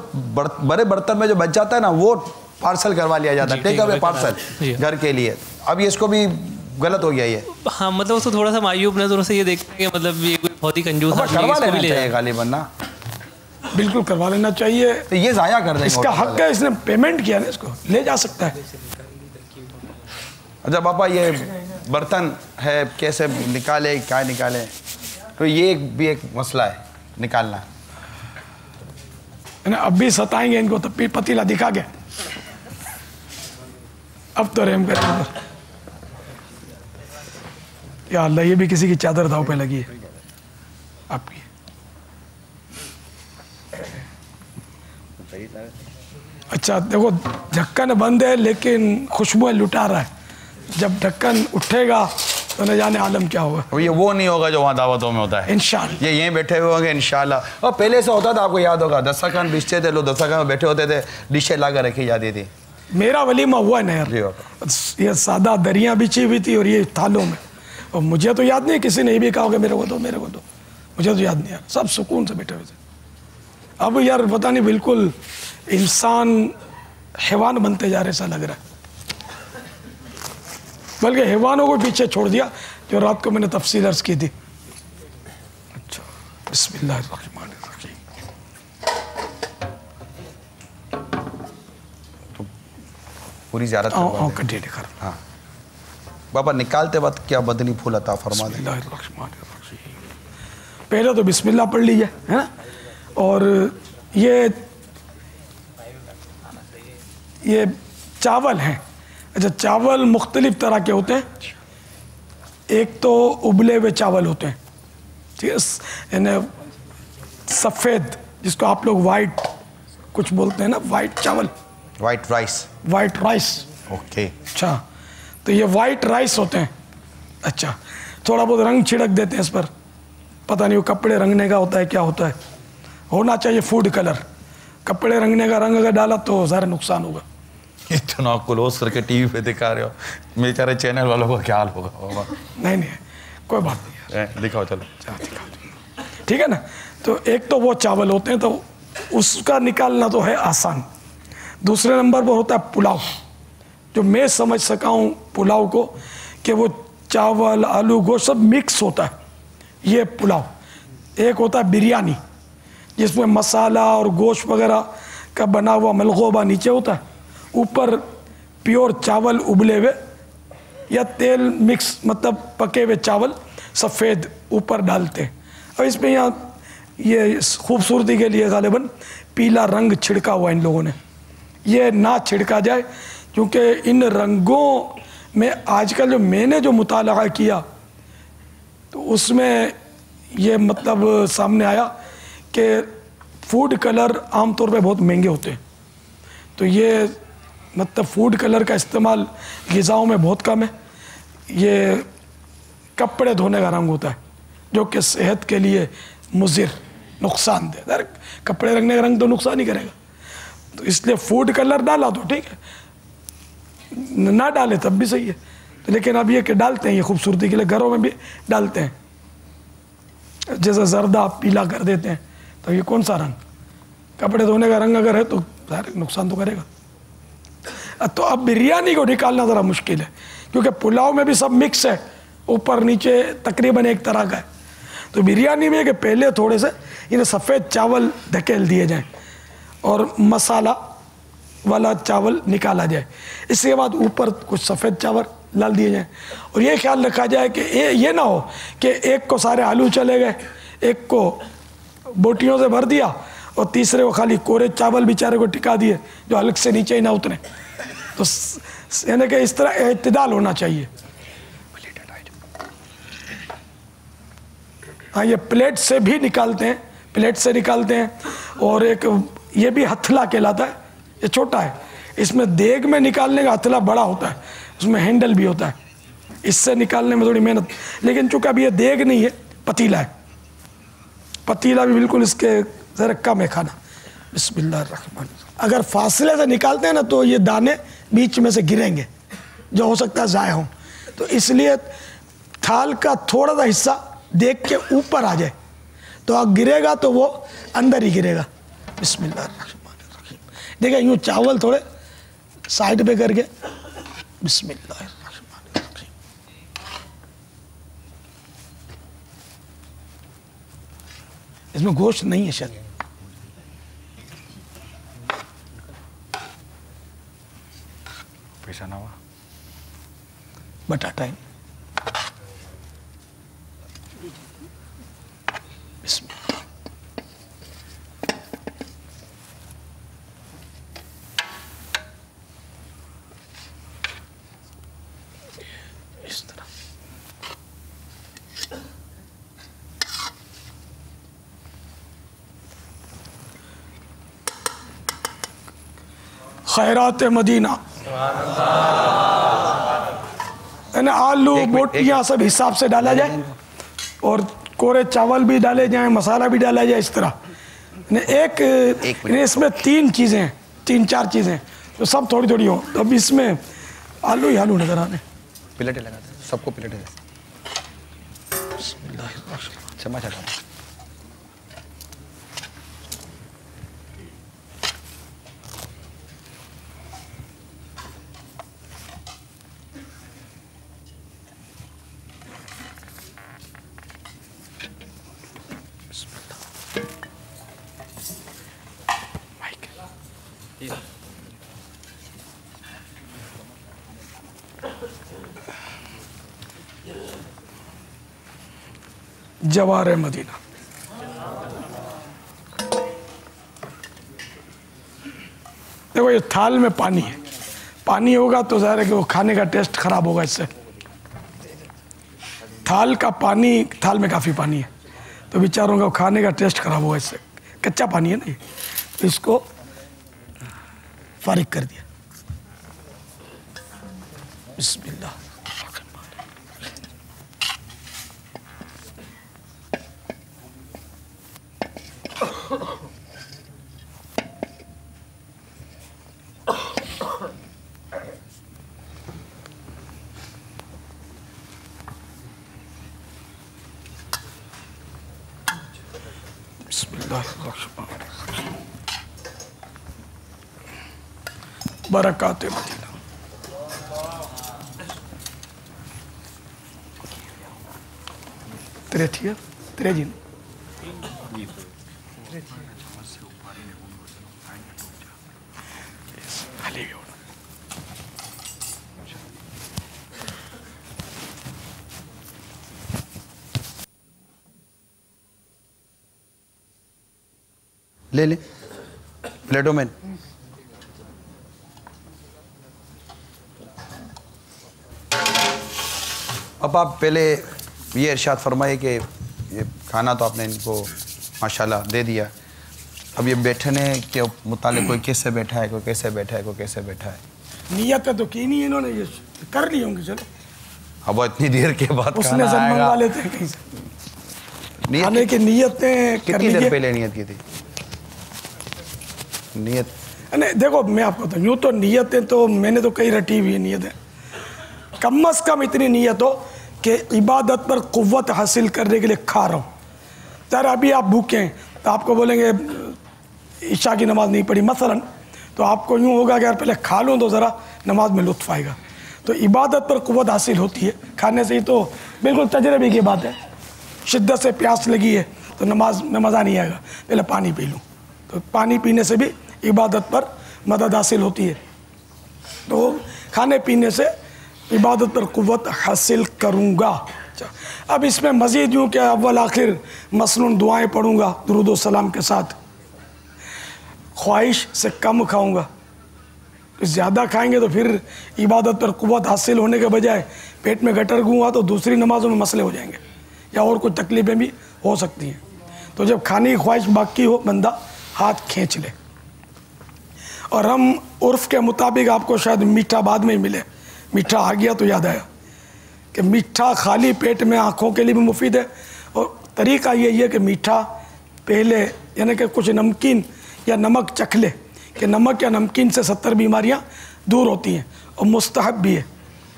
बड़े बर्तन में जो बच जाता है ना, वो पार्सल करवा लिया जाता है, टेक अवे पार्सल घर के लिए। अब ये इसको भी गलत हो गया ये। हाँ मतलब उसको थोड़ा सा मायूब नजरों से ये देखते हैं, मतलब ये कोई बहुत ही कंजूस करवा लेना चाहिए गालिबन ना, बिल्कुल करवा लेना चाहिए। तो ये ज़ाया कर देंगे, इसका हक है, इसने पेमेंट किया ना, इसको ले जा सकता है। अच्छा पापा ये बर्तन है, कैसे निकाले, क्या निकाले, तो ये भी एक मसला है निकालना। अब भी सताएंगे इनको, तो पतीला दिखा के अब तो रहम करेंगे। या अल्लाह, ये भी किसी की चादर दाव पे लगी है आपकी। अच्छा देखो, ढक्कन बंद है लेकिन खुशबू लुटा रहा है। जब ढक्कन उठेगा तो न जाने आलम क्या होगा। ये वो नहीं होगा जो वहाँ दावतों में होता है इंशाल्लाह। ये यहीं बैठे हुए होंगे इंशाल्लाह। और पहले से होता था, आपको याद होगा, दस्तरखान बिछते थे लोग, दस्तरखान में बैठे होते थे, डिशें ला कर रखी जाती थी। मेरा वलीमा हुआ ना यार, ये सादा दरियाँ बिछी हुई थी और ये थालों में, और मुझे तो याद नहीं किसी ने ये भी कहा कि मेरे को दो, मेरे को दो, मुझे तो याद नहीं यार, सब सुकून से बैठे हुए थे। अब यार पता नहीं, बिल्कुल इंसान हैवान बनते जा रहे ऐसा लग रहा है, बल्कि हैवानों को पीछे छोड़ दिया, जो रात को मैंने तफसील अर्ज की थी। अच्छा, बिस्मिल्लाहिर्रहमानिर्रहीम। तो पूरी ज़ियारत कर। हाँ बाबा, निकालते वक्त क्या बदनी फूल अता फरमा दें। पहले तो बिस्मिल्लाह पढ़ लीजिए, है ना। और ये चावल हैं। अच्छा, चावल मुख्तलिफ तरह के होते हैं। एक तो उबले हुए चावल होते हैं, ठीक है, सफ़ेद, जिसको आप लोग वाइट कुछ बोलते हैं ना, वाइट चावल, white rice. White rice, okay. अच्छा, तो ये वाइट राइस होते हैं। अच्छा, थोड़ा बहुत रंग छिड़क देते हैं इस पर, पता नहीं वो कपड़े रंगने का होता है क्या होता है, होना चाहिए फूड कलर। कपड़े रंगने का रंग अगर डाला तो ज़्यादा नुकसान होगा। इतना क्लोज करके टीवी पे दिखा रहे हो, बेचारे चैनल वालों का क्या हाल होगा। नहीं कोई बात नहीं, दिखाओ चलो। ठीक है ना। तो एक तो वो चावल होते हैं, तो उसका निकालना तो है आसान। दूसरे नंबर पर होता है पुलाव, जो मैं समझ सका हूँ पुलाव को कि वो चावल आलू गोश्त सब मिक्स होता है, ये पुलाव। एक होता है बिरयानी, जिसमें मसाला और गोश्त वगैरह का बना हुआ मलगोबा नीचे होता है, ऊपर प्योर चावल उबले हुए या तेल मिक्स, मतलब पके हुए चावल सफ़ेद ऊपर डालते हैं। और इसमें यहाँ ये खूबसूरती के लिए गालिबन पीला रंग छिड़का हुआ इन लोगों ने, ये ना छिड़का जाए, क्योंकि इन रंगों में आजकल जो मैंने जो मुताला किया तो उसमें ये मतलब सामने आया कि फूड कलर आमतौर पे बहुत महंगे होते हैं। तो ये मतलब फूड कलर का इस्तेमाल ग़िज़ाओं में बहुत कम है। ये कपड़े धोने का रंग होता है, जो कि सेहत के लिए मुज़िर, नुकसानदेह। अरे कपड़े रंगने का रंग तो नुकसान ही करेगा, तो इसलिए फूड कलर डाला तो ठीक है, ना डाले तब भी सही है। तो लेकिन अब ये कि डालते हैं, ये खूबसूरती के लिए घरों में भी डालते हैं, जैसे जर्दा पीला कर देते हैं। तो ये कौन सा रंग, कपड़े धोने का रंग अगर है तो नुकसान तो करेगा। तो अब बिरयानी को निकालना ज़रा मुश्किल है, क्योंकि पुलाव में भी सब मिक्स है, ऊपर नीचे तकरीबन एक तरह का है। तो बिरयानी में कि पहले थोड़े से इन्हें सफ़ेद चावल धकेल दिए जाएं और मसाला वाला चावल निकाला जाए, इसके बाद ऊपर कुछ सफ़ेद चावल डाल दिए जाएं। और ये ख्याल रखा जाए कि ये ना हो कि एक को सारे आलू चले गए, एक को बोटियों से भर दिया और तीसरे को खाली कोरे चावल बेचारे को टिका दिए जो अलग से नीचे ही ना उतरे। तो यानी कि इस तरह इत्तिदाल होना चाहिए। हाँ, ये प्लेट से भी निकालते हैं, प्लेट से निकालते हैं। और एक ये भी हथला कहलाता है, ये छोटा है, इसमें देग में निकालने का हथला बड़ा होता है, उसमें हैंडल भी होता है, इससे निकालने में थोड़ी मेहनत। लेकिन चूंकि अब ये देग नहीं है, पतीला है, पतीला भी बिल्कुल इसके ज़रा कम है खाना। बिस्मिल्लाहिर्रहमान। अगर फासले से निकालते हैं ना तो ये दाने बीच में से गिरेंगे, जो हो सकता है ज़ाया हों। तो इसलिए थाल का थोड़ा सा हिस्सा देख के ऊपर आ जाए, तो अब गिरेगा तो वो अंदर ही गिरेगा। बिस्मिल्लाहिर्रहमानिर्रहीम। देखिए यूँ चावल थोड़े साइड पे करके, बिस्मिल्लाहिर्रहमानिर्रहीम। इसमें गोश्त नहीं है शायद, पैसा ना हुआ, बटाटा है। इस तरह खैरात मदीना, आलू बोटियाँ सब हिसाब से डाला जाए और कोरे चावल भी डाले जाएं, मसाला भी डाला जाए। इस तरह एक इसमें तीन चीज़ें हैं, तीन चार चीज़ें, तो सब थोड़ी थोड़ी हो। तो अब इसमें आलू ही आलू नजर आने, प्लेटें लगाते हैं सबको, प्लेटें चम्मच हटा। जवार मदीना। देखो ये थाल में पानी है, पानी होगा तो ज़ाहिर है कि वो खाने का टेस्ट खराब होगा। इससे थाल का पानी, थाल में काफ़ी पानी है तो बेचारों का खाने का टेस्ट खराब होगा। इससे कच्चा पानी है ना, तो इसको फारिग कर दिया। बिस्मिल्लाह। बरकात मदीना। तेरे ठीक है तेरे जी ले ले प्लेटों में। अब आप पहले ये इरशाद फरमाइए कि ये खाना तो आपने इनको माशाल्लाह दे दिया, अब ये बैठने के मुतालिक कोई कैसे बैठा है, कोई कैसे बैठा है, कोई कैसे बैठा है। नियत तो की नहीं इन्होंने, ये कर ली होंगी। चलो अब इतनी देर के बाद उसने सब मंगवा लेते हैं कहीं से। खाने की नियतें कितनी देर पहले नियत की थी? नियत नहीं देखो मैं आपको बताऊँ, यूँ तो नियतें तो मैंने तो कई रटी हुई नियतें, कम अज़ कम इतनी नियत हो कि इबादत पर क़ुव्वत हासिल करने के लिए खा रहा हूँ। यार अभी आप भूखे हैं तो आपको बोलेंगे ईशा की नमाज़ नहीं पढ़ी मसलन, तो आपको यूँ होगा कि यार पहले खा लूँ तो ज़रा नमाज में लुत्फ़ आएगा। तो इबादत पर क़ुव्वत हासिल होती है खाने से ही, तो बिल्कुल तजर्बे की बात है। शिद्दत से प्यास लगी है तो नमाज में मज़ा नहीं आएगा, पहले पानी पी लूँ, तो पानी पीने से भी इबादत पर मदद हासिल होती है। तो खाने पीने से इबादत पर क़ुव्वत हासिल करूँगा। अब इसमें मज़ीद यूँ कि अव्वल आखिर मसनून दुआएं पढ़ूँगा दुरूद व सलाम के साथ, ख्वाहिश से कम खाऊँगा। ज़्यादा खाएंगे तो फिर इबादत पर क़ुव्वत हासिल होने के बजाय पेट में गटर हुआ तो दूसरी नमाज़ों में मसले हो जाएंगे या और कुछ तकलीफ़ें भी हो सकती हैं। तो जब खाने की ख्वाहिश बाकी हो बंदा हाथ खींच ले। और हम उर्फ़ के मुताबिक आपको शायद मीठा बाद में ही मिले, मीठा आ गया तो याद आया कि मीठा खाली पेट में आँखों के लिए भी मुफीद है। और तरीक़ा यही है कि मीठा पहले यानी कि कुछ नमकीन या नमक चख ले, कि नमक या नमकीन से 70 बीमारियां दूर होती हैं, और मुस्तहब भी है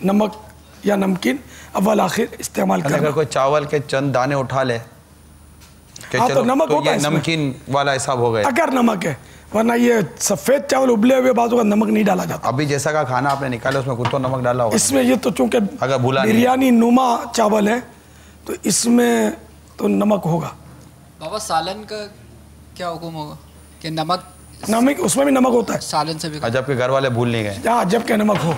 नमक या नमकीन अव्वल आखिर इस्तेमाल करना। अगर कोई चावल के चंद दाने उठा ले कि हाँ, चलो तो नमक तो होता ये है नमकीन वाला हिसाब हो गया अगर नमक है, वरना ये सफ़ेद चावल उबले हुए बाजू का नमक नहीं डाला जाता। अभी जैसा का खाना आपने निकाला उसमें कुछ तो नमक डाला होगा इसमें ये तो चूँकि अगर भूला नहीं। बिरयानी नुमा चावल है तो इसमें तो नमक होगा। बाबा सालन का क्या हुक्म होगा कि नमक उसमें भी नमक होता है सालन से भी? जब के घर वाले भूल नहीं गए। हाँ जब के नमक हो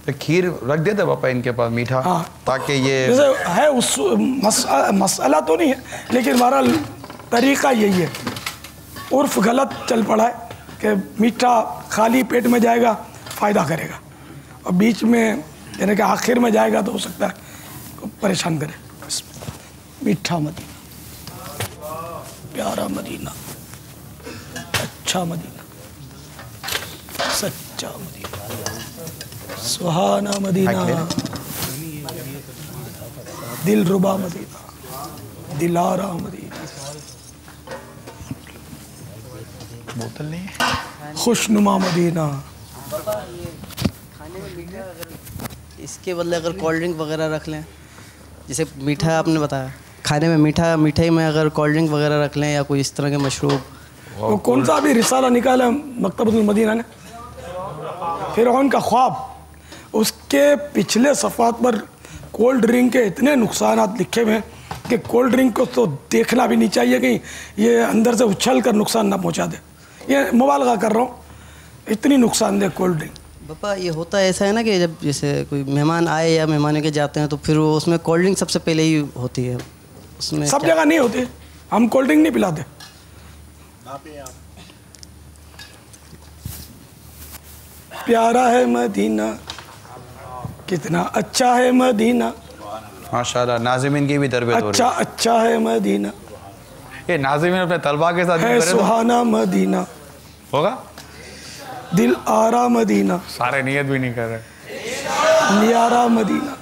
तो खीर रख देते पापा इनके पास मीठा, हाँ, ताकि ये जैसे है उस मसला तो नहीं है, लेकिन बहरहाल तरीक़ा यही है। उर्फ गलत चल पड़ा है कि मीठा खाली पेट में जाएगा फ़ायदा करेगा, और बीच में यानी कि आखिर में जाएगा तो हो सकता है परेशान करे। मीठा मदीना, प्यारा मदीना, अच्छा मदीना, सच्चा मदीना, सुहाना मदीना, दिल रुबा मदीना, दिलारा मदीना, बोतल नहीं है, खुशनुमा मदीना। खाने में मीठा अगर इसके बदले अगर कोल्ड ड्रिंक वगैरह रख लें, जैसे मीठा आपने बताया, खाने में मिठाई में अगर कोल्ड ड्रिंक वगैरह रख लें या कोई इस तरह के मशरूब। वो कौन सा अभी रिसाला निकाला मकतबतुल मदीना ने, फ़िरऔन का ख्वाब, उसके पिछले सफ़ात पर कोल्ड ड्रिंक के इतने नुकसानात लिखे हुए हैं कि कोल्ड ड्रिंक को तो देखना भी नहीं चाहिए कि ये अंदर से उछल कर नुकसान ना पहुंचा दे। ये मुबालगा कर रहा हूँ, इतनी नुकसानदेह कोल्ड ड्रिंक। पापा ये होता ऐसा है ना कि जब जैसे कोई मेहमान आए या मेहमान के जाते हैं तो फिर वो उसमें कोल्ड ड्रिंक सबसे पहले ही होती है, उसमें सब जगह नहीं होती, हम कोल्ड ड्रिंक नहीं पिलाते। प्यारा है मदीना, कितना अच्छा है मदीना, माशाल्लाह नाज़िमीन की भी तरबियत हो रही है। अच्छा है मदीना, ये नाज़िमीन अपने तलबा के साथ है सुहाना मदीना, होगा। दिल आरा मदीना, सारे नियत भी नहीं कर रहे। नियारा मदीना,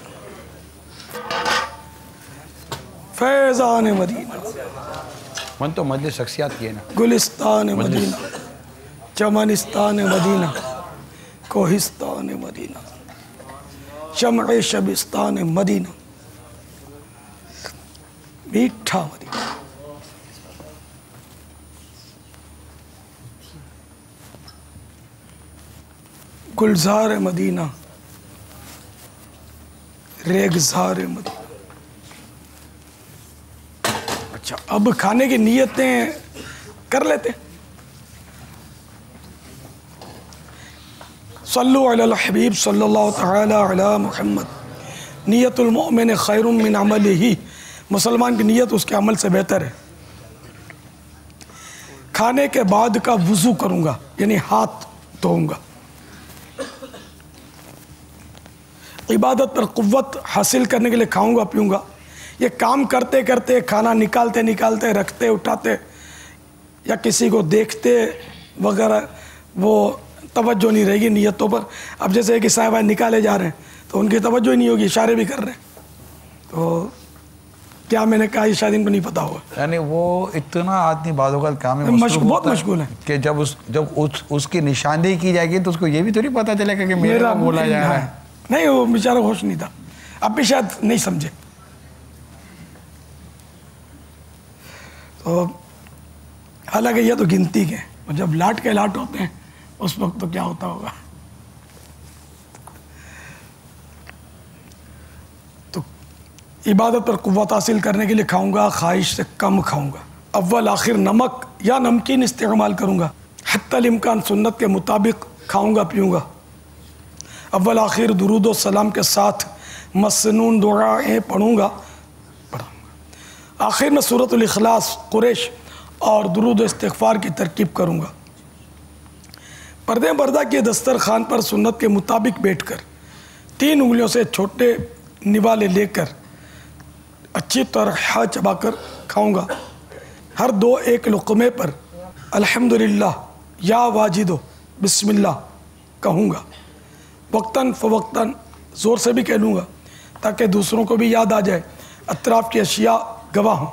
फैज़ान मदीना, मन तो मजलिस शख्सियात की है ना। गुलिस्तान मदीना, चमनिस्तान मदीना, कोहिस्तान मदीना, शमअ शबिस्तान मदीना, मीठा मदीना। गुलजार मदीना, रेगजार मदीना। अच्छा, अब खाने की नियतें कर लेते हैं। सल्लु अलल हबीब सल्लल्लाहु तआला अला मुहम्मद। नियतुल मोमिन खैरुम मिन अमलिही। मुसलमान की नियत उसके अमल से बेहतर है। खाने के बाद का वुज़ू करूँगा, यानी हाथ धोऊंगा। इबादत पर क़ुव्वत हासिल करने के लिए खाऊंगा पीऊँगा। ये काम करते करते, खाना निकालते निकालते, रखते उठाते, या किसी को देखते वगैरह, वो तवज्जो नहीं रहेगी नियतों पर। अब जैसे कि साहब निकाले जा रहे हैं तो उनकी तवज्जो ही नहीं होगी, इशारे भी कर रहे हैं, तो क्या मैंने कहा, शायद इनको नहीं पता होगा। यानी वो इतना आदमी बातों का काम में बहुत मशगूल है कि जब उसकी निशानदेही की जाएगी तो उसको ये भी थोड़ी पता चलेगा कि मेरा बोला जा रहा है। नहीं, वो बेचारा होश नहीं था, अब भी शायद नहीं समझे। तो हालांकि ये तो गिनती के, और जब लाट के लाट होते हैं उस वक्त तो क्या होता होगा। तो इबादत पर कुव्वत हासिल करने के लिए खाऊंगा, ख्वाहिश से कम खाऊंगा। अव्वल आखिर नमक या नमकीन इस्तेमाल करूंगा। हत्तल इम्कान सुन्नत के मुताबिक खाऊंगा पीऊँगा। अव्वल आखिर दुरूद व सलाम के साथ मसनून दुआएं पढ़ूंगा। आखिर में सूरतुल इखलास, कुरैश और दुरूद व इस्तिग़फ़ार की तरकीब करूंगा। पर्दे पर्दा के दस्तरखान पर सुन्नत के मुताबिक बैठकर 3 उंगलियों से छोटे निवाले लेकर अच्छी तरह चबाकर खाऊंगा। हर 2-1 लुक़मे पर अल्हम्दुलिल्लाह या वाजिदो बिस्मिल्लाह कहूँगा। वक्तन फ़वक्तन ज़ोर से भी कह लूँगा ताकि दूसरों को भी याद आ जाए, अतराफ़ की अशिया गवाह हों।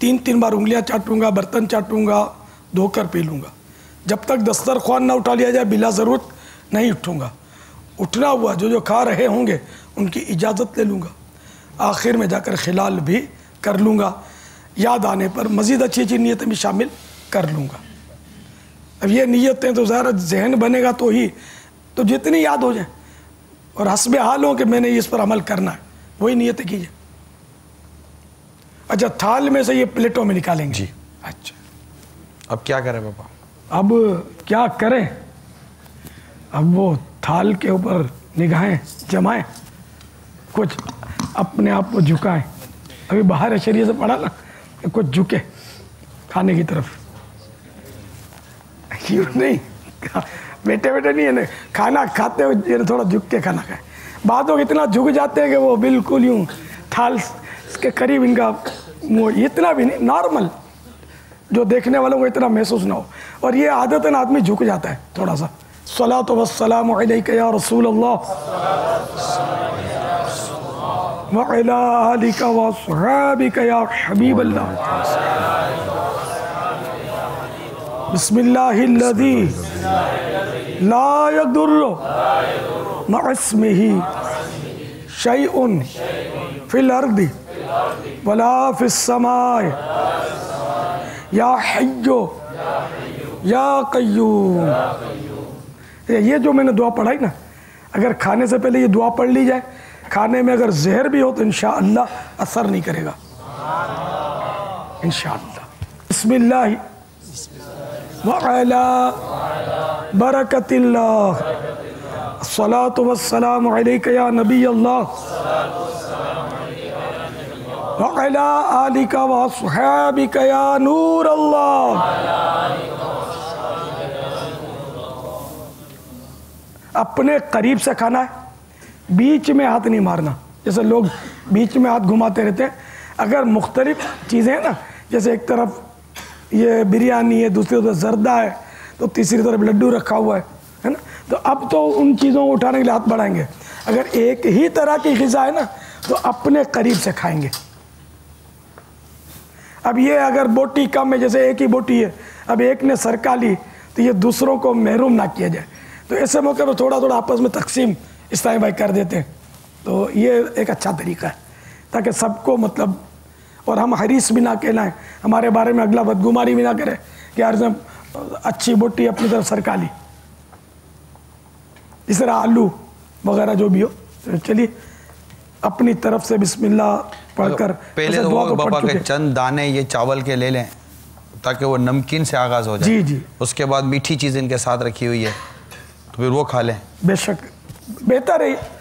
3-3 बार उंगलियां चाटूँगा, बर्तन चाटूँगा, धोकर पी लूँगा। जब तक दस्तरख्वान ना उठा लिया जाए बिला ज़रूरत नहीं उठूँगा। उठना हुआ जो खा रहे होंगे उनकी इजाज़त ले लूँगा। आखिर में जाकर खिलाल भी कर लूँगा। याद आने पर मज़ीद अच्छी अच्छी नीयतें भी शामिल कर लूँगा। अब ये नीयतें तो ज़रा जहन बनेगा तो ही, तो जितनी याद हो जाए और हस्बे हाल हो कि मैंने इस पर अमल करना है, वही नीयतें कीजिए। अच्छा, थाल में से ये प्लेटों में निकालेंगे जी। अच्छा, अब क्या करें पापा? अब क्या करें? अब वो थाल के ऊपर निगाहें जमाएं, कुछ अपने आप को झुकाएं। अभी बाहर शरीयत से पढ़ा ना कि कुछ झुके खाने की तरफ। क्यों नहीं, बेटे बेटे नहीं है ना, खाना खाते हुए थोड़ा झुक के खाना खाए। बाद लोग इतना झुक जाते हैं कि वो बिल्कुल यूँ थाल के करीब इनका मुँह, इतना भी नहीं, नॉर्मल, जो देखने वालों को इतना महसूस ना हो। और ये आदतन आदमी झुक जाता है थोड़ा सा। सलातो वस्सलामु अलैका या रसूल अल्लाह व अला आलिका व अस्हाबिका या हबीब अल्लाह। बिस्मिल्लाहिल्लज़ी ला यदुर्रु मअस्मिही शैउन फिल अर्दि वला फिस समाए या हय्यो या कय्यूम। ये जो मैंने दुआ पढ़ाई ना, अगर खाने से पहले ये दुआ पढ़ ली जाए, खाने में अगर जहर भी हो तो इंशाअल्लाह असर नहीं करेगा इंशाअल्लाह। बिस्मिल्लाह व अला बरकतिल्लाह अस्सलातु वस्सलामु अलैका या नबी अल्लाह व अला आलिका व अस्हाबिका या नूर अल्लाह। अपने करीब से खाना है, बीच में हाथ नहीं मारना। जैसे लोग बीच में हाथ घुमाते रहते हैं। अगर मुख्तलिफ चीज़ें हैं ना, जैसे एक तरफ ये बिरयानी है, दूसरी तरफ जर्दा है, तो तीसरी तरफ लड्डू रखा हुआ है ना, तो अब तो उन चीज़ों को उठाने के लिए हाथ बढ़ाएंगे। अगर एक ही तरह की ग़िज़ा है ना तो अपने करीब से खाएंगे। अब ये अगर बोटी कम है, जैसे एक ही बोटी है, अब एक ने सरका ली तो ये दूसरों को महरूम ना किया जाए। तो ऐसे मौके पर थोड़ा थोड़ा आपस में तकसीम इस्लामी भाई कर देते हैं। तो ये एक अच्छा तरीका है ताकि सबको मतलब, और हम हरीस भी ना कहलाएं, हमारे बारे में अगला बदगुमानी भी ना करे कि यार ने अच्छी बोटी अपनी तरफ सरका ली, इस तरह आलू वगैरह जो भी हो। तो चलिए अपनी तरफ से बिस्मिल्लाह पढ़कर पहले तो वो बाबा के चंद दाने ये चावल के ले लें ताकि वो नमकीन से आगाज़ हो जाए। जी जी। उसके बाद मीठी चीज़ इनके साथ रखी हुई है तो फिर वो खा लें। बेशक बेहतर है।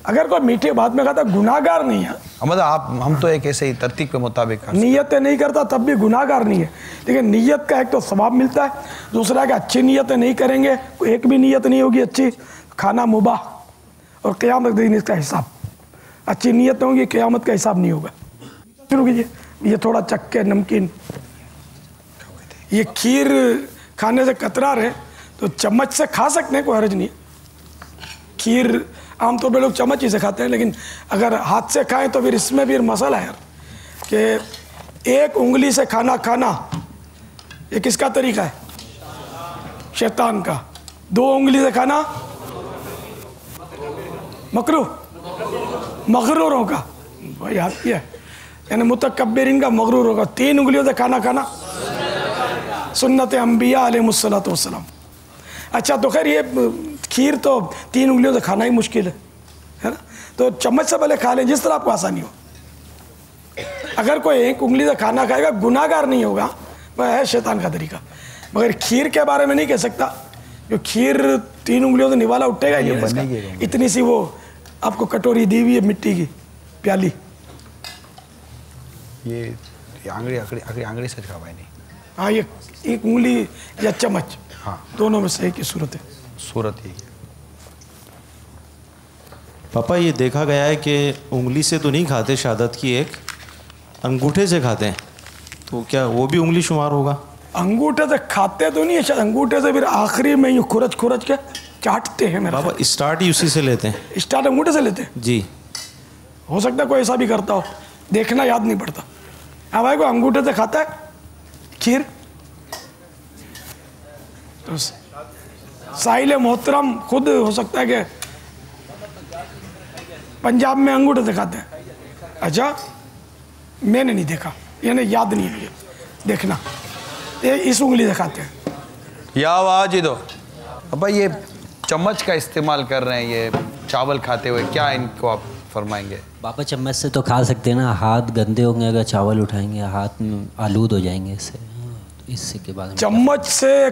अगर कोई मीठे बाद में खाता गुनाहगार नहीं है। मतलब हम तो एक ऐसे ही तरतीब के मुताबिक नीयतें नहीं करता तब भी गुनाहगार नहीं है। लेकिन नीयत का एक तो सवाब मिलता है, दूसरा कि अच्छी नीयतें नहीं करेंगे, एक भी नीयत नहीं होगी अच्छी, खाना मुबाह और क़यामत के दिन इसका हिसाब। अच्छी नीयत होंगी, क़यामत का हिसाब नहीं होगा। शुरू कीजिए। ये थोड़ा चक्के नमकीन, ये खीर खाने से कतरा रहे तो चम्मच से खा सकते हैं, कोई हर्ज नहीं। खीर आमतौर पे लोग चम्मच ही से खाते हैं, लेकिन अगर हाथ से खाएं तो फिर इसमें भी मसला है यार कि एक उंगली से खाना ये किसका तरीका है? शैतान का। दो उंगली से खाना मगरूरों का, भाई याद किया, यानी मुतकब्बिरीन का, मगरूरों का। तीन उंगलियों से खाना सुन्नत अंबिया अलैहिमुस्सलातु वस्सलाम। अच्छा तो खैर ये खीर तो तीन उंगलियों से खाना ही मुश्किल है ना, तो चम्मच से पहले खा लें जिस तरह आपको आसानी हो। अगर कोई एक उंगली से खाना खाएगा गुनाहगार नहीं होगा, वह है शैतान का तरीका। मगर खीर के बारे में नहीं कह सकता, जो खीर तीन उंगलियों से निवाला उठेगा ही नहीं। इतनी सी वो आपको कटोरी दी हुई है मिट्टी की प्याली, ये आंगड़ी से खा पाए नहीं। हाँ ये एक उंगली या चम्मच, हाँ दोनों में से एक ही सूरत है। सूरत ही। पापा ये देखा गया है कि उंगली से तो नहीं खाते शहादत की, एक अंगूठे से खाते हैं, तो क्या वो भी उंगली शुमार होगा? अंगूठे से खाते तो नहीं है शायद, अंगूठे से फिर आखिरी में यूँ खुरच के चाटते हैं मेरा। पापा स्टार्ट ही उसी से लेते हैं। स्टार्ट अंगूठे से लेते हैं जी। हो सकता है कोई ऐसा भी करता हो, देखना याद नहीं पड़ता। हाँ भाई, कोई अंगूठे से खाता है खीर तो साहिल मोहतरम खुद हो सकता है कि पंजाब में अंगूठे से खाते हैं। अच्छा मैंने नहीं देखा, यानी याद नहीं है मुझे, देखना। ये इस उंगली से खाते हैं। या आवाज ही दो। अब भाई ये चम्मच का इस्तेमाल कर रहे हैं ये चावल खाते हुए, क्या इनको आप फरमाएंगे? पापा चम्मच से तो खा सकते हैं ना, हाथ गंदे होंगे अगर चावल उठाएंगे, हाथ में आलूद हो जाएंगे इससे। इससे के बाद चम्मच से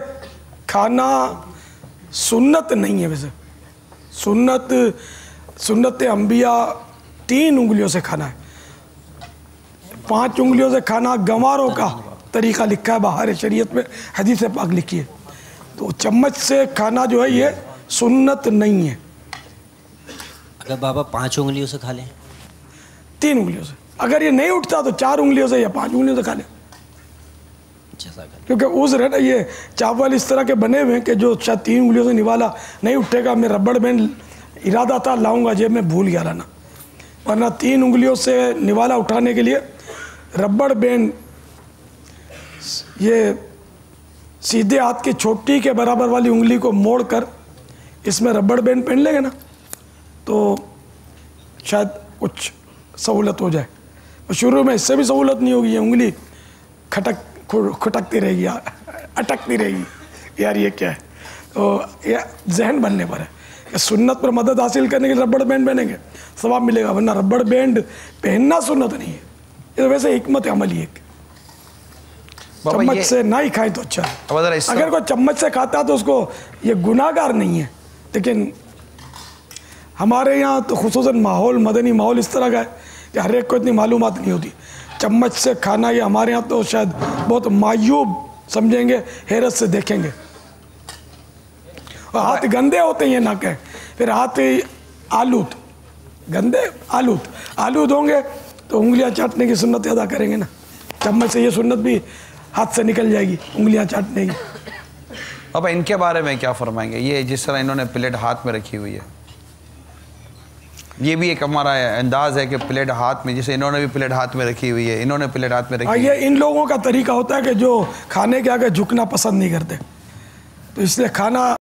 खाना सुन्नत नहीं है वैसे। सुन्नत अंबिया तीन उंगलियों से खाना है, 5 उंगलियों से खाना गंवारों का तरीका लिखा है बाहर शरीयत में, हदीस पाक लिखी है। तो चम्मच से खाना जो है ये सुन्नत नहीं है। अगर बाबा 5 उंगलियों से खा लें? 3 उंगलियों से। अगर ये नहीं उठता तो 4 उंगलियों से या 5 उंगलियों से खा लें, क्योंकि उस ये चावल इस तरह के बने हुए हैं कि जो शायद 3 उंगलियों से निवाला नहीं उठेगा। मैं रबड़ बैंड इरादा था लाऊंगा, जेब में भूल गया लाना, वरना 3 उंगलियों से निवाला उठाने के लिए रबड़ बैंड, ये सीधे हाथ की छोटी के बराबर वाली उंगली को मोड़कर इसमें रबड़ बैंड पहन लेंगे ना तो शायद कुछ सहूलत हो जाए। और शुरू में इससे भी सहूलत नहीं होगी, ये उंगली खटकती रहेगी, अटकती रहेगी, यार ये क्या है। तो ये जहन बनने पर है कि सुन्नत पर मदद हासिल करने के लिए रबड़ बैंड पहनेंगे सवाब मिलेगा, वरना रबड़ बैंड पहनना सुन्नत नहीं है। ये तो वैसे हिकमत अमली है, चम्मच से ना ही खाएं तो अच्छा है। अगर कोई चम्मच से खाता है तो उसको ये गुनाहगार नहीं है। लेकिन हमारे यहाँ तो खुसूसन माहौल, मदनी माहौल इस तरह का है कि हर एक को इतनी मालूमात नहीं होती। चम्मच से खाना ये हमारे यहाँ तो शायद बहुत मायूब समझेंगे, हैरत से देखेंगे। और हाथ गंदे होते हैं ये ना कहें, फिर हाथ आलूद, गंदे आलूद होंगे तो उंगलियां चाटने की सुन्नत अदा करेंगे ना। चम्मच से ये सुन्नत भी हाथ से निकल जाएगी, उंगलियां चाटने की। अब इनके बारे में क्या फरमाएंगे? ये जिस तरह इन्होंने प्लेट हाथ में रखी हुई है, ये भी एक हमारा अंदाज है कि प्लेट हाथ में, जैसे इन्होंने भी प्लेट हाथ में रखी हुई है, इन्होंने प्लेट हाथ में रखी ये इन लोगों का तरीका होता है कि जो खाने के आगे झुकना पसंद नहीं करते, तो इसलिए खाना